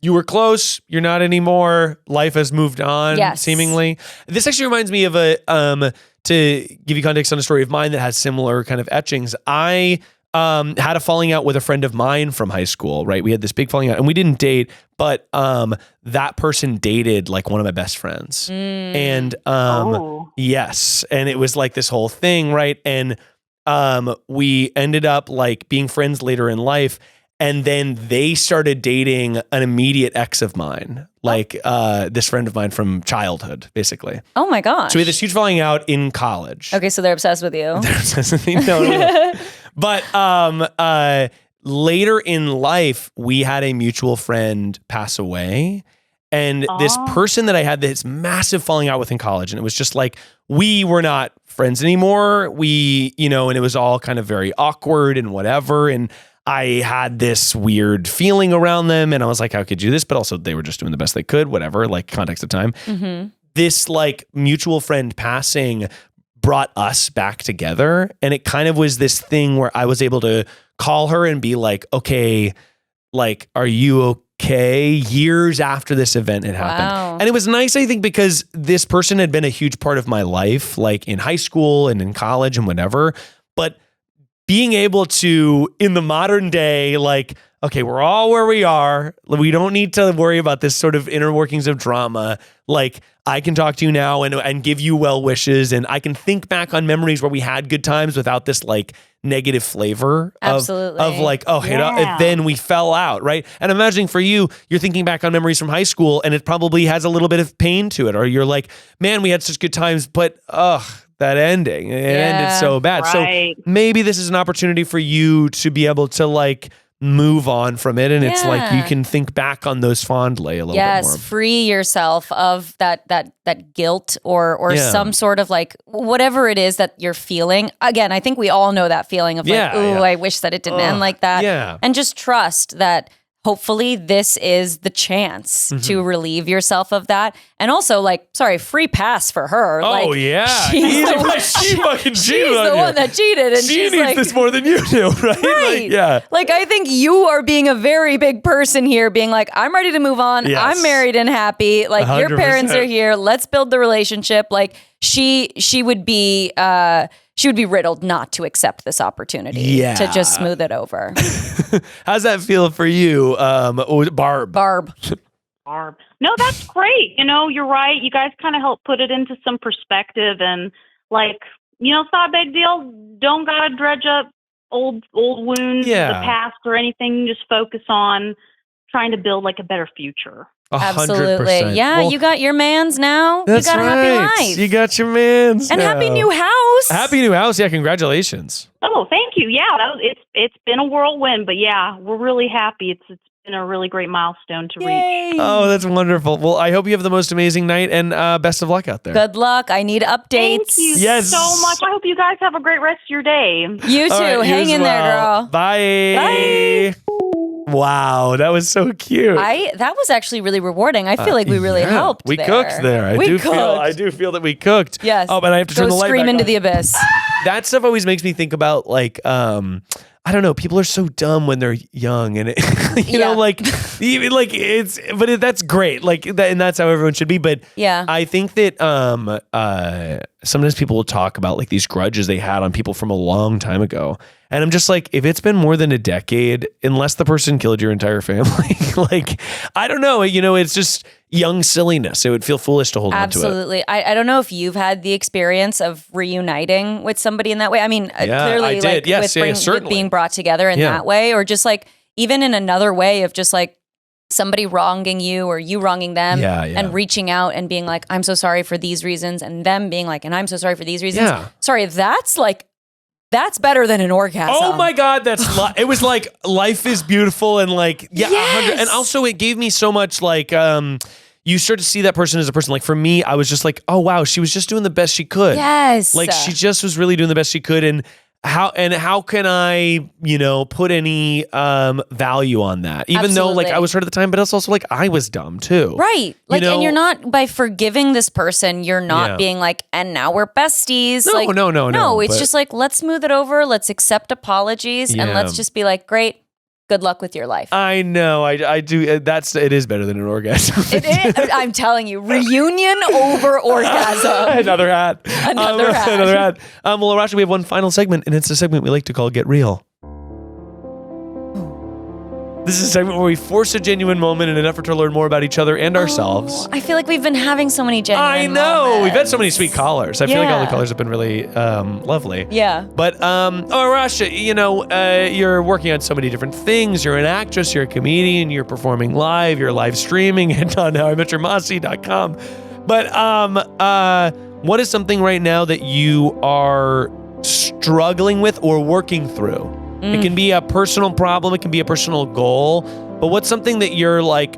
[SPEAKER 3] you were close, you're not anymore, life has moved on, seemingly. This actually reminds me of to give you context on a story of mine that has similar kind of etchings. I had a falling out with a friend of mine from high school, right? We had this big falling out and we didn't date, but that person dated like one of my best friends. And yes, and it was like this whole thing, right? And we ended up like being friends later in life. And then they started dating an immediate ex of mine, like this friend of mine from childhood, basically.
[SPEAKER 4] Oh my gosh.
[SPEAKER 3] So we had this huge falling out in college.
[SPEAKER 4] Okay, so they're obsessed with you.
[SPEAKER 3] They're obsessed with me. No. But later in life, we had a mutual friend pass away. And this person that I had this massive falling out with in college, and it was just like, we were not friends anymore. We, and it was all kind of very awkward and whatever. And I had this weird feeling around them, and I was like, how could you do this? But also they were just doing the best they could, whatever, like context of time.
[SPEAKER 4] Mm-hmm.
[SPEAKER 3] This like mutual friend passing brought us back together. And it kind of was this thing where I was able to call her and be like, okay, like, are you okay? Years after this event had happened.
[SPEAKER 4] Wow.
[SPEAKER 3] And it was nice, I think, because this person had been a huge part of my life, like in high school and in college and whatever. But being able to, in the modern day, like, okay, we're all where we are. We don't need to worry about this sort of inner workings of drama. Like, I can talk to you now and give you well wishes. And I can think back on memories where we had good times without this like negative flavor of like, oh, hey, then we fell out, right? And I'm imagining for you, you're thinking back on memories from high school and it probably has a little bit of pain to it. Or you're like, man, we had such good times, but that ending, it ended so bad.
[SPEAKER 8] Right.
[SPEAKER 3] So maybe this is an opportunity for you to be able to like move on from it. And it's like you can think back on those fondly a little bit more.
[SPEAKER 4] Yes, free yourself of that guilt or some sort of like whatever it is that you're feeling. Again, I think we all know that feeling of like, I wish that it didn't end like that.
[SPEAKER 3] Yeah.
[SPEAKER 4] And just trust that hopefully this is the chance to relieve yourself of that. And also like, free pass for her.
[SPEAKER 3] Oh,
[SPEAKER 4] like,
[SPEAKER 3] yeah.
[SPEAKER 4] She
[SPEAKER 3] fucking cheated
[SPEAKER 4] she's
[SPEAKER 3] on
[SPEAKER 4] the
[SPEAKER 3] you.
[SPEAKER 4] one that cheated. And
[SPEAKER 3] She
[SPEAKER 4] she's
[SPEAKER 3] needs
[SPEAKER 4] like,
[SPEAKER 3] this more than you do, right?
[SPEAKER 4] Right.
[SPEAKER 3] Like,
[SPEAKER 4] Like, I think you are being a very big person here, being like, I'm ready to move on.
[SPEAKER 3] Yes.
[SPEAKER 4] I'm married and happy. Like, your
[SPEAKER 3] 100%.
[SPEAKER 4] parents are here. Let's build the relationship. Like, she would be riddled not to accept this opportunity to just smooth it over.
[SPEAKER 3] How's that feel for you, Barb?
[SPEAKER 4] Barb.
[SPEAKER 9] No, that's great. You're right. You guys kind of help put it into some perspective, and like, it's not a big deal. Don't gotta dredge up old wounds, the past or anything. Just focus on trying to build like a better future.
[SPEAKER 3] 100%.
[SPEAKER 4] Absolutely. Yeah,
[SPEAKER 3] Well,
[SPEAKER 4] you got your mans now.
[SPEAKER 3] That's
[SPEAKER 4] you got a happy life.
[SPEAKER 3] You got your mans
[SPEAKER 4] and
[SPEAKER 3] now.
[SPEAKER 4] happy new house.
[SPEAKER 3] Happy new house. Yeah, congratulations.
[SPEAKER 9] Oh, thank you. Yeah, it's been a whirlwind, but yeah, we're really happy. It's been a really great milestone to reach.
[SPEAKER 3] Oh, that's wonderful. Well, I hope you have the most amazing night, and best of luck out there.
[SPEAKER 4] Good luck. I need updates.
[SPEAKER 9] Thank you so much. I hope you guys have a great rest of your day.
[SPEAKER 4] You too.
[SPEAKER 3] All right,
[SPEAKER 4] Hang
[SPEAKER 3] you
[SPEAKER 4] in
[SPEAKER 3] as
[SPEAKER 4] there,
[SPEAKER 3] well.
[SPEAKER 4] girl.
[SPEAKER 3] Bye. Wow, that was so cute.
[SPEAKER 4] That was actually really rewarding. I feel like we really helped.
[SPEAKER 3] We
[SPEAKER 4] there.
[SPEAKER 3] cooked there. I do feel that we cooked.
[SPEAKER 4] Yes.
[SPEAKER 3] Oh, but I have to turn the light
[SPEAKER 4] scream
[SPEAKER 3] back
[SPEAKER 4] into
[SPEAKER 3] on.
[SPEAKER 4] the abyss.
[SPEAKER 3] That stuff always makes me think about like I don't know, people are so dumb when they're young, and you know, like even like that's great, like that, and that's how everyone should be. But I think that sometimes people will talk about like these grudges they had on people from a long time ago, and I'm just like, if it's been more than a decade, unless the person killed your entire family, like I don't know, it's just young silliness. It would feel foolish to hold on to it.
[SPEAKER 4] Absolutely. I don't know if you've had the experience of reuniting with somebody in that way. I mean, clearly,
[SPEAKER 3] I did.
[SPEAKER 4] like
[SPEAKER 3] Yes,
[SPEAKER 4] with
[SPEAKER 3] certainly.
[SPEAKER 4] being brought together in that way, or just like even in another way of just like somebody wronging you or you wronging them and reaching out and being like, I'm so sorry for these reasons, and them being like, and I'm so sorry for these reasons.
[SPEAKER 3] Yeah.
[SPEAKER 4] Sorry, that's better than an orgasm.
[SPEAKER 3] Oh my God, it was like life is beautiful, and like 100, and also it gave me so much like you start to see that person as a person. Like for me, I was just like, oh wow, she was just doing the best she could.
[SPEAKER 4] Yes,
[SPEAKER 3] like she just was really doing the best she could, and how can I put any value on that? Even though like I was hurt at the time, but it's also like I was dumb too,
[SPEAKER 4] right? Like, and you're not, by forgiving this person, you're not being like, and now we're besties. No. It's just like, let's smooth it over. Let's accept apologies, and let's just be like, great. Good luck with your life.
[SPEAKER 3] I know. I do. It is better than an orgasm.
[SPEAKER 4] It is. I'm telling you, reunion over orgasm.
[SPEAKER 3] Another hat.
[SPEAKER 4] Another hat.
[SPEAKER 3] Another hat. Well, Arasha, we have one final segment, and it's a segment we like to call Get Real. This is a segment where we force a genuine moment in an effort to learn more about each other and ourselves.
[SPEAKER 4] I feel like we've been having so many genuine
[SPEAKER 3] I know.
[SPEAKER 4] moments.
[SPEAKER 3] We've had so many sweet callers. I feel like all the callers have been really lovely.
[SPEAKER 4] Yeah.
[SPEAKER 3] But, Arasha, you're working on so many different things. You're an actress, you're a comedian, you're performing live, you're live streaming and on howimetyourmossy.com. But what is something right now that you are struggling with or working through? It can be a personal problem, it can be a personal goal, but what's something that you're like,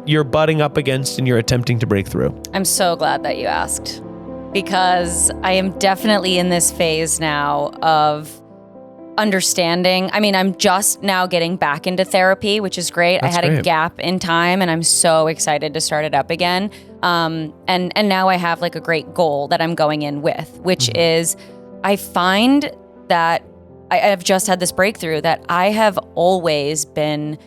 [SPEAKER 3] you're butting up against and you're attempting to break through?
[SPEAKER 4] I'm so glad that you asked, because I am definitely in this phase now of understanding. I mean, I'm just now getting back into therapy, which is great.
[SPEAKER 3] That's
[SPEAKER 4] I had
[SPEAKER 3] great.
[SPEAKER 4] a gap in time and I'm so excited to start it up again. And now I have like a great goal that I'm going in with, which is I find that I've just had this breakthrough that I have always been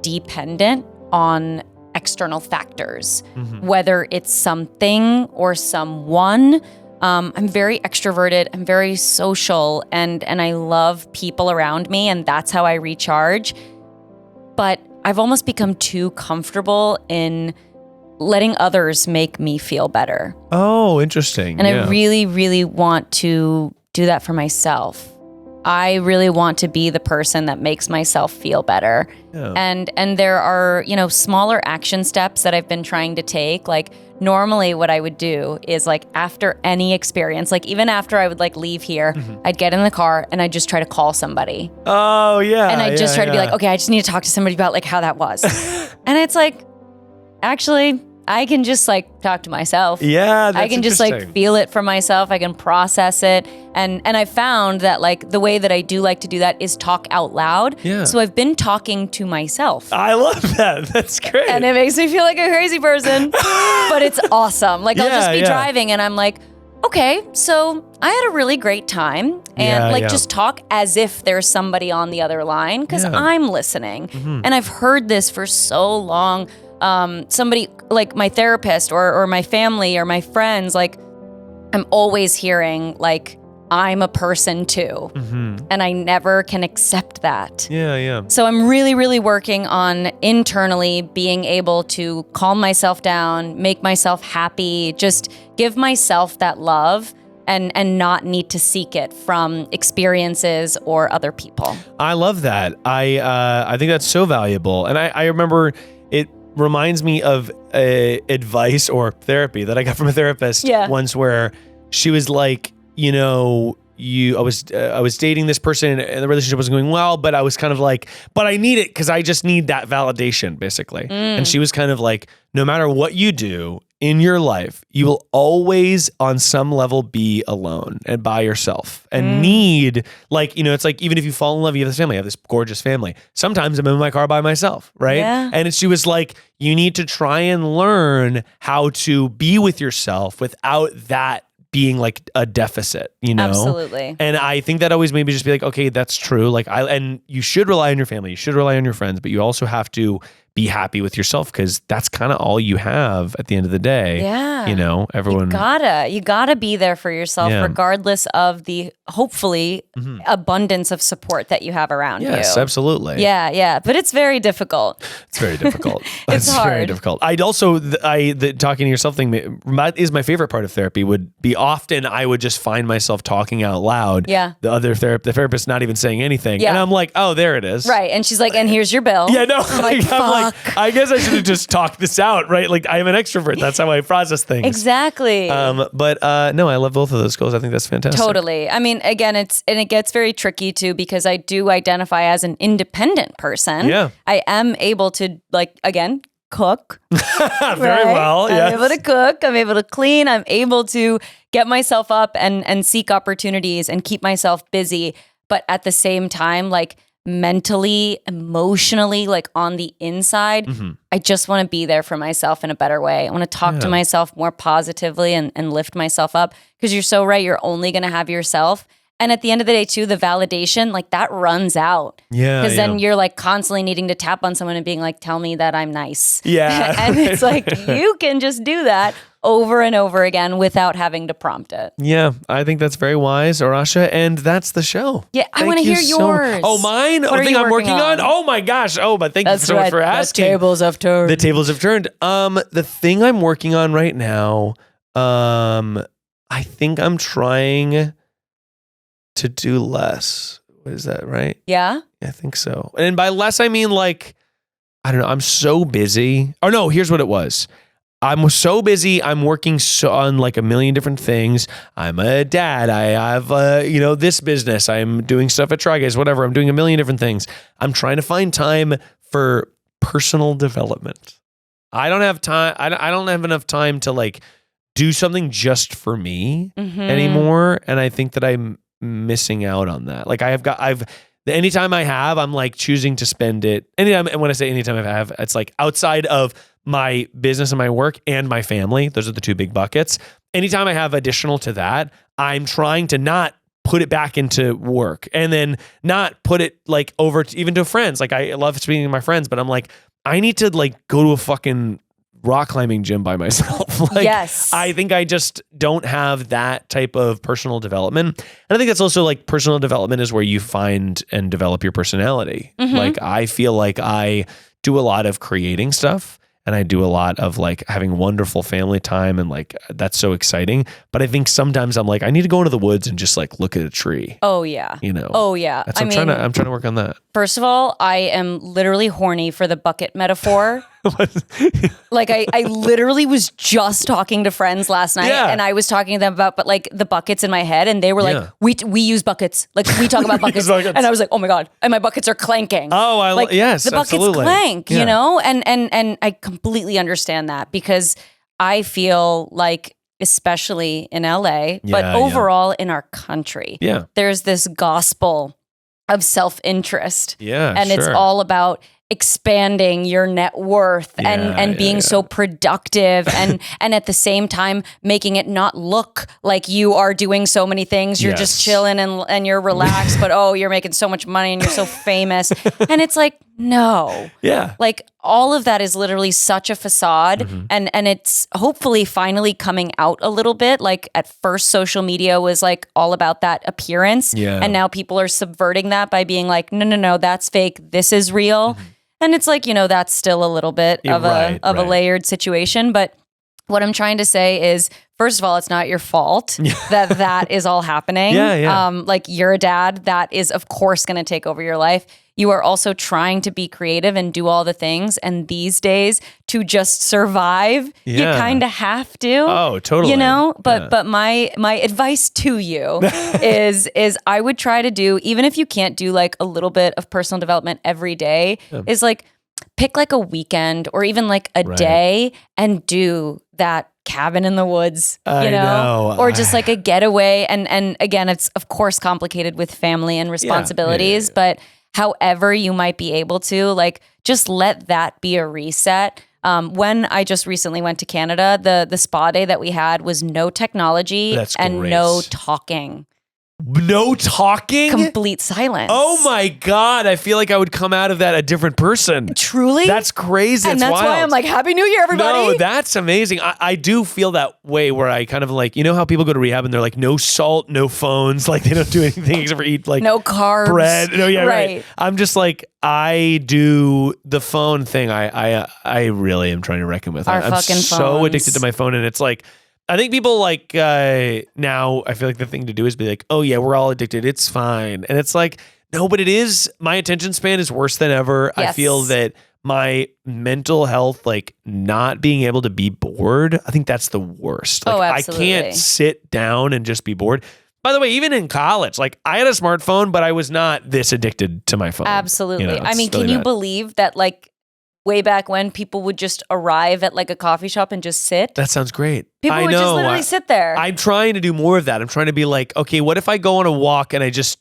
[SPEAKER 4] dependent on external factors, whether it's something or someone. I'm very extroverted, I'm very social, and I love people around me, and that's how I recharge. But I've almost become too comfortable in letting others make me feel better.
[SPEAKER 3] Oh, interesting.
[SPEAKER 4] And I really, really want to do that for myself. I really want to be the person that makes myself feel better.
[SPEAKER 3] Yeah.
[SPEAKER 4] And there are, smaller action steps that I've been trying to take. Like normally what I would do is like after any experience, like even after I would like leave here, I'd get in the car and I'd just try to call somebody.
[SPEAKER 3] Oh, yeah.
[SPEAKER 4] And I'd just try to be like, okay, I just need to talk to somebody about like how that was. And it's like, actually, I can just like talk to myself.
[SPEAKER 3] Yeah, that's
[SPEAKER 4] I can just like feel it for myself. I can process it. And I found that like the way that I do like to do that is talk out loud.
[SPEAKER 3] Yeah.
[SPEAKER 4] So I've been talking to myself.
[SPEAKER 3] I love that. That's great.
[SPEAKER 4] And it makes me feel like a crazy person, but it's awesome. Like I'll just be driving and I'm like, okay, so I had a really great time, and just talk as if there's somebody on the other line because I'm listening. And I've heard this for so long. Somebody like my therapist or my family or my friends, like I'm always hearing like I'm a person too. And I never can accept that.
[SPEAKER 3] Yeah.
[SPEAKER 4] So I'm really, really working on internally being able to calm myself down, make myself happy, just give myself that love and not need to seek it from experiences or other people.
[SPEAKER 3] I love that. I think that's so valuable. And I remember it reminds me of advice or therapy that I got from a therapist once, where she was like, I was dating this person and the relationship wasn't going well, but I was kind of like, but I need it because I just need that validation, basically. And she was kind of like, no matter what you do in your life, you will always on some level be alone and by yourself and need, like, it's like, even if you fall in love, you have this family, I have this gorgeous family. Sometimes I'm in my car by myself, right?
[SPEAKER 4] Yeah.
[SPEAKER 3] And she was like, you need to try and learn how to be with yourself without that being like a deficit,
[SPEAKER 4] Absolutely.
[SPEAKER 3] And I think that always made me just be like, okay, that's true. Like and you should rely on your family, you should rely on your friends, but you also have to be happy with yourself because that's kind of all you have at the end of the day.
[SPEAKER 4] Yeah.
[SPEAKER 3] Everyone.
[SPEAKER 4] You gotta be there for yourself regardless of the hopefully abundance of support that you have around you.
[SPEAKER 3] Yes, absolutely.
[SPEAKER 4] Yeah. But it's very difficult.
[SPEAKER 3] It's very difficult.
[SPEAKER 4] It's hard.
[SPEAKER 3] Very difficult. I'd also, the talking to yourself thing is my favorite part of therapy. Would be often I would just find myself talking out loud.
[SPEAKER 4] Yeah.
[SPEAKER 3] The therapist not even saying anything.
[SPEAKER 4] Yeah.
[SPEAKER 3] And I'm like, oh, there it is.
[SPEAKER 4] Right. And she's like, and here's your bill.
[SPEAKER 3] Yeah, no.
[SPEAKER 4] I'm like,
[SPEAKER 3] I guess I should have just talked this out, right? Like I am an extrovert. That's how I process things.
[SPEAKER 4] Exactly.
[SPEAKER 3] But no, I love both of those goals. I think that's fantastic.
[SPEAKER 4] Totally. I mean, again, it gets very tricky too because I do identify as an independent person.
[SPEAKER 3] Yeah.
[SPEAKER 4] I am able to cook.
[SPEAKER 3] Very well.
[SPEAKER 4] I'm able to cook. I'm able to clean. I'm able to get myself up and seek opportunities and keep myself busy. But at the same time, like mentally, emotionally, like on the inside, I just want to be there for myself in a better way. I want to talk to myself more positively and lift myself up because you're so right. You're only going to have yourself. And at the end of the day, too, the validation, like that runs out.
[SPEAKER 3] Yeah.
[SPEAKER 4] Because then you're like constantly needing to tap on someone and being like, tell me that I'm nice.
[SPEAKER 3] Yeah.
[SPEAKER 4] And it's like, you can just do that over and over again without having to prompt it.
[SPEAKER 3] Yeah, I think that's very wise, Arasha, and that's the show.
[SPEAKER 4] Yeah, I
[SPEAKER 3] Thank
[SPEAKER 4] want to
[SPEAKER 3] you
[SPEAKER 4] hear
[SPEAKER 3] so-
[SPEAKER 4] yours.
[SPEAKER 3] Oh, mine?
[SPEAKER 4] What
[SPEAKER 3] Oh,
[SPEAKER 4] are
[SPEAKER 3] the thing
[SPEAKER 4] you
[SPEAKER 3] I'm working on? Oh my gosh. Oh, but thank you so much for asking.
[SPEAKER 4] The tables have turned.
[SPEAKER 3] The tables have turned. The thing I'm working on right now, I think I'm trying to do less. What is that, right?
[SPEAKER 4] Yeah?
[SPEAKER 3] I think so. And by less, I mean like, I don't know, I'm so busy. Oh no, here's what it was. I'm so busy. I'm working on like a million different things. I'm a dad. I have, this business. I'm doing stuff at Try Guys, whatever. I'm doing a million different things. I'm trying to find time for personal development. I don't have time. I don't have enough time to like do something just for me anymore. And I think that I'm missing out on that. Like anytime I have, I'm like choosing to spend it. Anytime, and when I say anytime I have, it's like outside of my business and my work and my family. Those are the two big buckets. Anytime I have additional to that, I'm trying to not put it back into work and then not put it like over even to friends. Like I love speaking to my friends, but I'm like, I need to like go to a fucking rock climbing gym by myself. Like,
[SPEAKER 4] yes.
[SPEAKER 3] I think I just don't have that type of personal development. And I think that's also like personal development is where you find and develop your personality. Like I feel like I do a lot of creating stuff and I do a lot of like having wonderful family time and like that's so exciting. But I think sometimes I'm like, I need to go into the woods and just like look at a tree.
[SPEAKER 4] Oh yeah. Oh yeah.
[SPEAKER 3] I'm trying to work on that.
[SPEAKER 4] First of all, I am literally horny for the bucket metaphor. Like I literally was just talking to friends last night and I was talking to them about but like the buckets in my head and they were like we use buckets. Like we talk about buckets. And I was like, "Oh my god, and my buckets are clanking."
[SPEAKER 3] Oh, yes,
[SPEAKER 4] the buckets
[SPEAKER 3] absolutely.
[SPEAKER 4] clank, you know? And I completely understand that because I feel like especially in LA, but overall in our country.
[SPEAKER 3] Yeah.
[SPEAKER 4] There's this gospel of self-interest.
[SPEAKER 3] Yeah.
[SPEAKER 4] And it's all about expanding your net worth and being so productive and at the same time making it not look like you are doing so many things. You're just chilling and you're relaxed, but you're making so much money and you're so famous. And it's like, no.
[SPEAKER 3] Yeah.
[SPEAKER 4] Like all of that is literally such a facade and it's hopefully finally coming out a little bit. Like at first social media was like all about that appearance.
[SPEAKER 3] Yeah.
[SPEAKER 4] And now people are subverting that by being like, no, that's fake. This is real. And it's like, that's still a little bit of a layered situation. But what I'm trying to say is, first of all, it's not your fault that is all happening. Like you're a dad. That is, of course, going to take over your life. You are also trying to be creative and do all the things. And these days, to just survive, you kind of have to.
[SPEAKER 3] Oh, totally.
[SPEAKER 4] But my advice to you is I would try to do, even if you can't do like a little bit of personal development every day, is like pick like a weekend or even like a day and do that cabin in the woods, you know? Or just like a getaway. And again, it's of course complicated with family and responsibilities, but however you might be able to, like, just let that be a reset. When I just recently went to Canada, the spa day that we had was no technology and no talking.
[SPEAKER 3] No talking?
[SPEAKER 4] Complete silence.
[SPEAKER 3] Oh my God. I feel like I would come out of that a different person.
[SPEAKER 4] Truly?
[SPEAKER 3] That's crazy.
[SPEAKER 4] And that's
[SPEAKER 3] wild.
[SPEAKER 4] why I'm like, Happy New Year, everybody.
[SPEAKER 3] No, that's amazing. I do feel that way where I kind of like, you know how people go to rehab and they're like, no salt, no phones. Like they don't do anything except for eat like
[SPEAKER 4] no carbs.
[SPEAKER 3] Bread. No, right. I'm just like, I do the phone thing. I really am trying to reckon with. I'm so addicted to my phone. And it's like, I think people like now I feel like the thing to do is be like, oh yeah, we're all addicted. It's fine. And it's like, no, but it is. My attention span is worse than ever. Yes. I feel that my mental health, like not being able to be bored, I think that's the worst. Like
[SPEAKER 4] absolutely.
[SPEAKER 3] I can't sit down and just be bored. By the way, even in college, like I had a smartphone, but I was not this addicted to my phone.
[SPEAKER 4] Absolutely. I mean, can you believe that like way back when people would just arrive at like a coffee shop and just sit?
[SPEAKER 3] That sounds great.
[SPEAKER 4] People would just literally sit there.
[SPEAKER 3] I'm trying to do more of that. I'm trying to be like, okay, what if I go on a walk and I just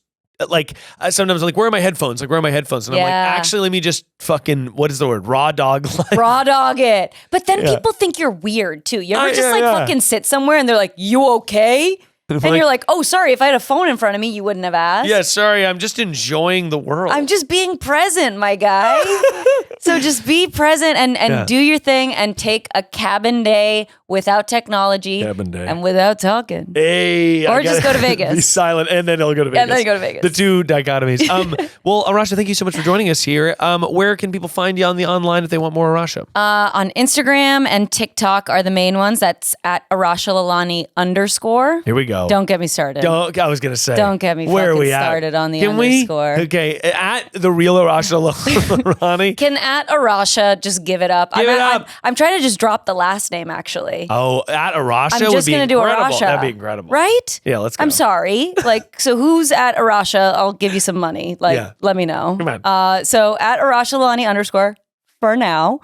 [SPEAKER 3] like, sometimes I'm like, where are my headphones? Like, where are my headphones? And I'm like, actually, let me just fucking, what is the word? Raw dog.
[SPEAKER 4] Raw dog it. But then people think you're weird too. You ever fucking sit somewhere and they're like, you okay? And you're like, oh, sorry, if I had a phone in front of me, you wouldn't have asked.
[SPEAKER 3] Yeah, sorry, I'm just enjoying the world.
[SPEAKER 4] I'm just being present, my guy. So just be present and do your thing and take a cabin day without technology and without talking.
[SPEAKER 3] Hey,
[SPEAKER 4] or just go to Vegas.
[SPEAKER 3] Be silent, and then he'll go to Vegas.
[SPEAKER 4] And then go to Vegas.
[SPEAKER 3] The two dichotomies. Well, Arasha, thank you so much for joining us here. Where can people find you on the online if they want more Arasha?
[SPEAKER 4] On Instagram and TikTok are the main ones. That's at Arasha Lalani _.
[SPEAKER 3] Here we go.
[SPEAKER 4] Don't get me started.
[SPEAKER 3] I was going to say.
[SPEAKER 4] Don't get me
[SPEAKER 3] where
[SPEAKER 4] fucking
[SPEAKER 3] are we
[SPEAKER 4] started on the
[SPEAKER 3] can
[SPEAKER 4] underscore.
[SPEAKER 3] Okay, at the real Arasha Lalani.
[SPEAKER 4] Can at Arasha just give it up? I'm trying to just drop the last name, actually.
[SPEAKER 3] Oh, at Arasha
[SPEAKER 4] I'm just
[SPEAKER 3] going to
[SPEAKER 4] do Arasha.
[SPEAKER 3] That'd be incredible.
[SPEAKER 4] Right?
[SPEAKER 3] Yeah, let's go.
[SPEAKER 4] I'm sorry. So who's at Arasha? I'll give you some money. Let me know.
[SPEAKER 3] Come on.
[SPEAKER 4] So at Arasha Lalani _ for now.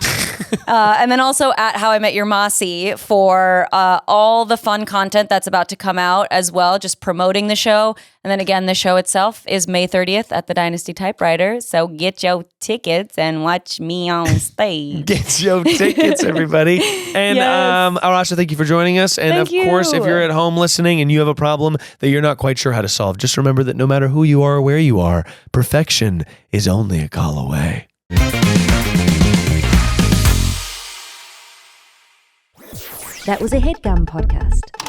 [SPEAKER 4] And then also at How I Met Your Mossy for all the fun content that's about to come out as well, just promoting the show. And then again, the show itself is May 30th at the Dynasty Typewriter. So get your tickets and watch me on stage.
[SPEAKER 3] Get your tickets, everybody. And Arasha, thank you for joining us. And of course, if you're at home listening and you have a problem that you're not quite sure how to solve, just remember that no matter who you are or where you are, perfection is only a call away.
[SPEAKER 2] That was a Headgum podcast.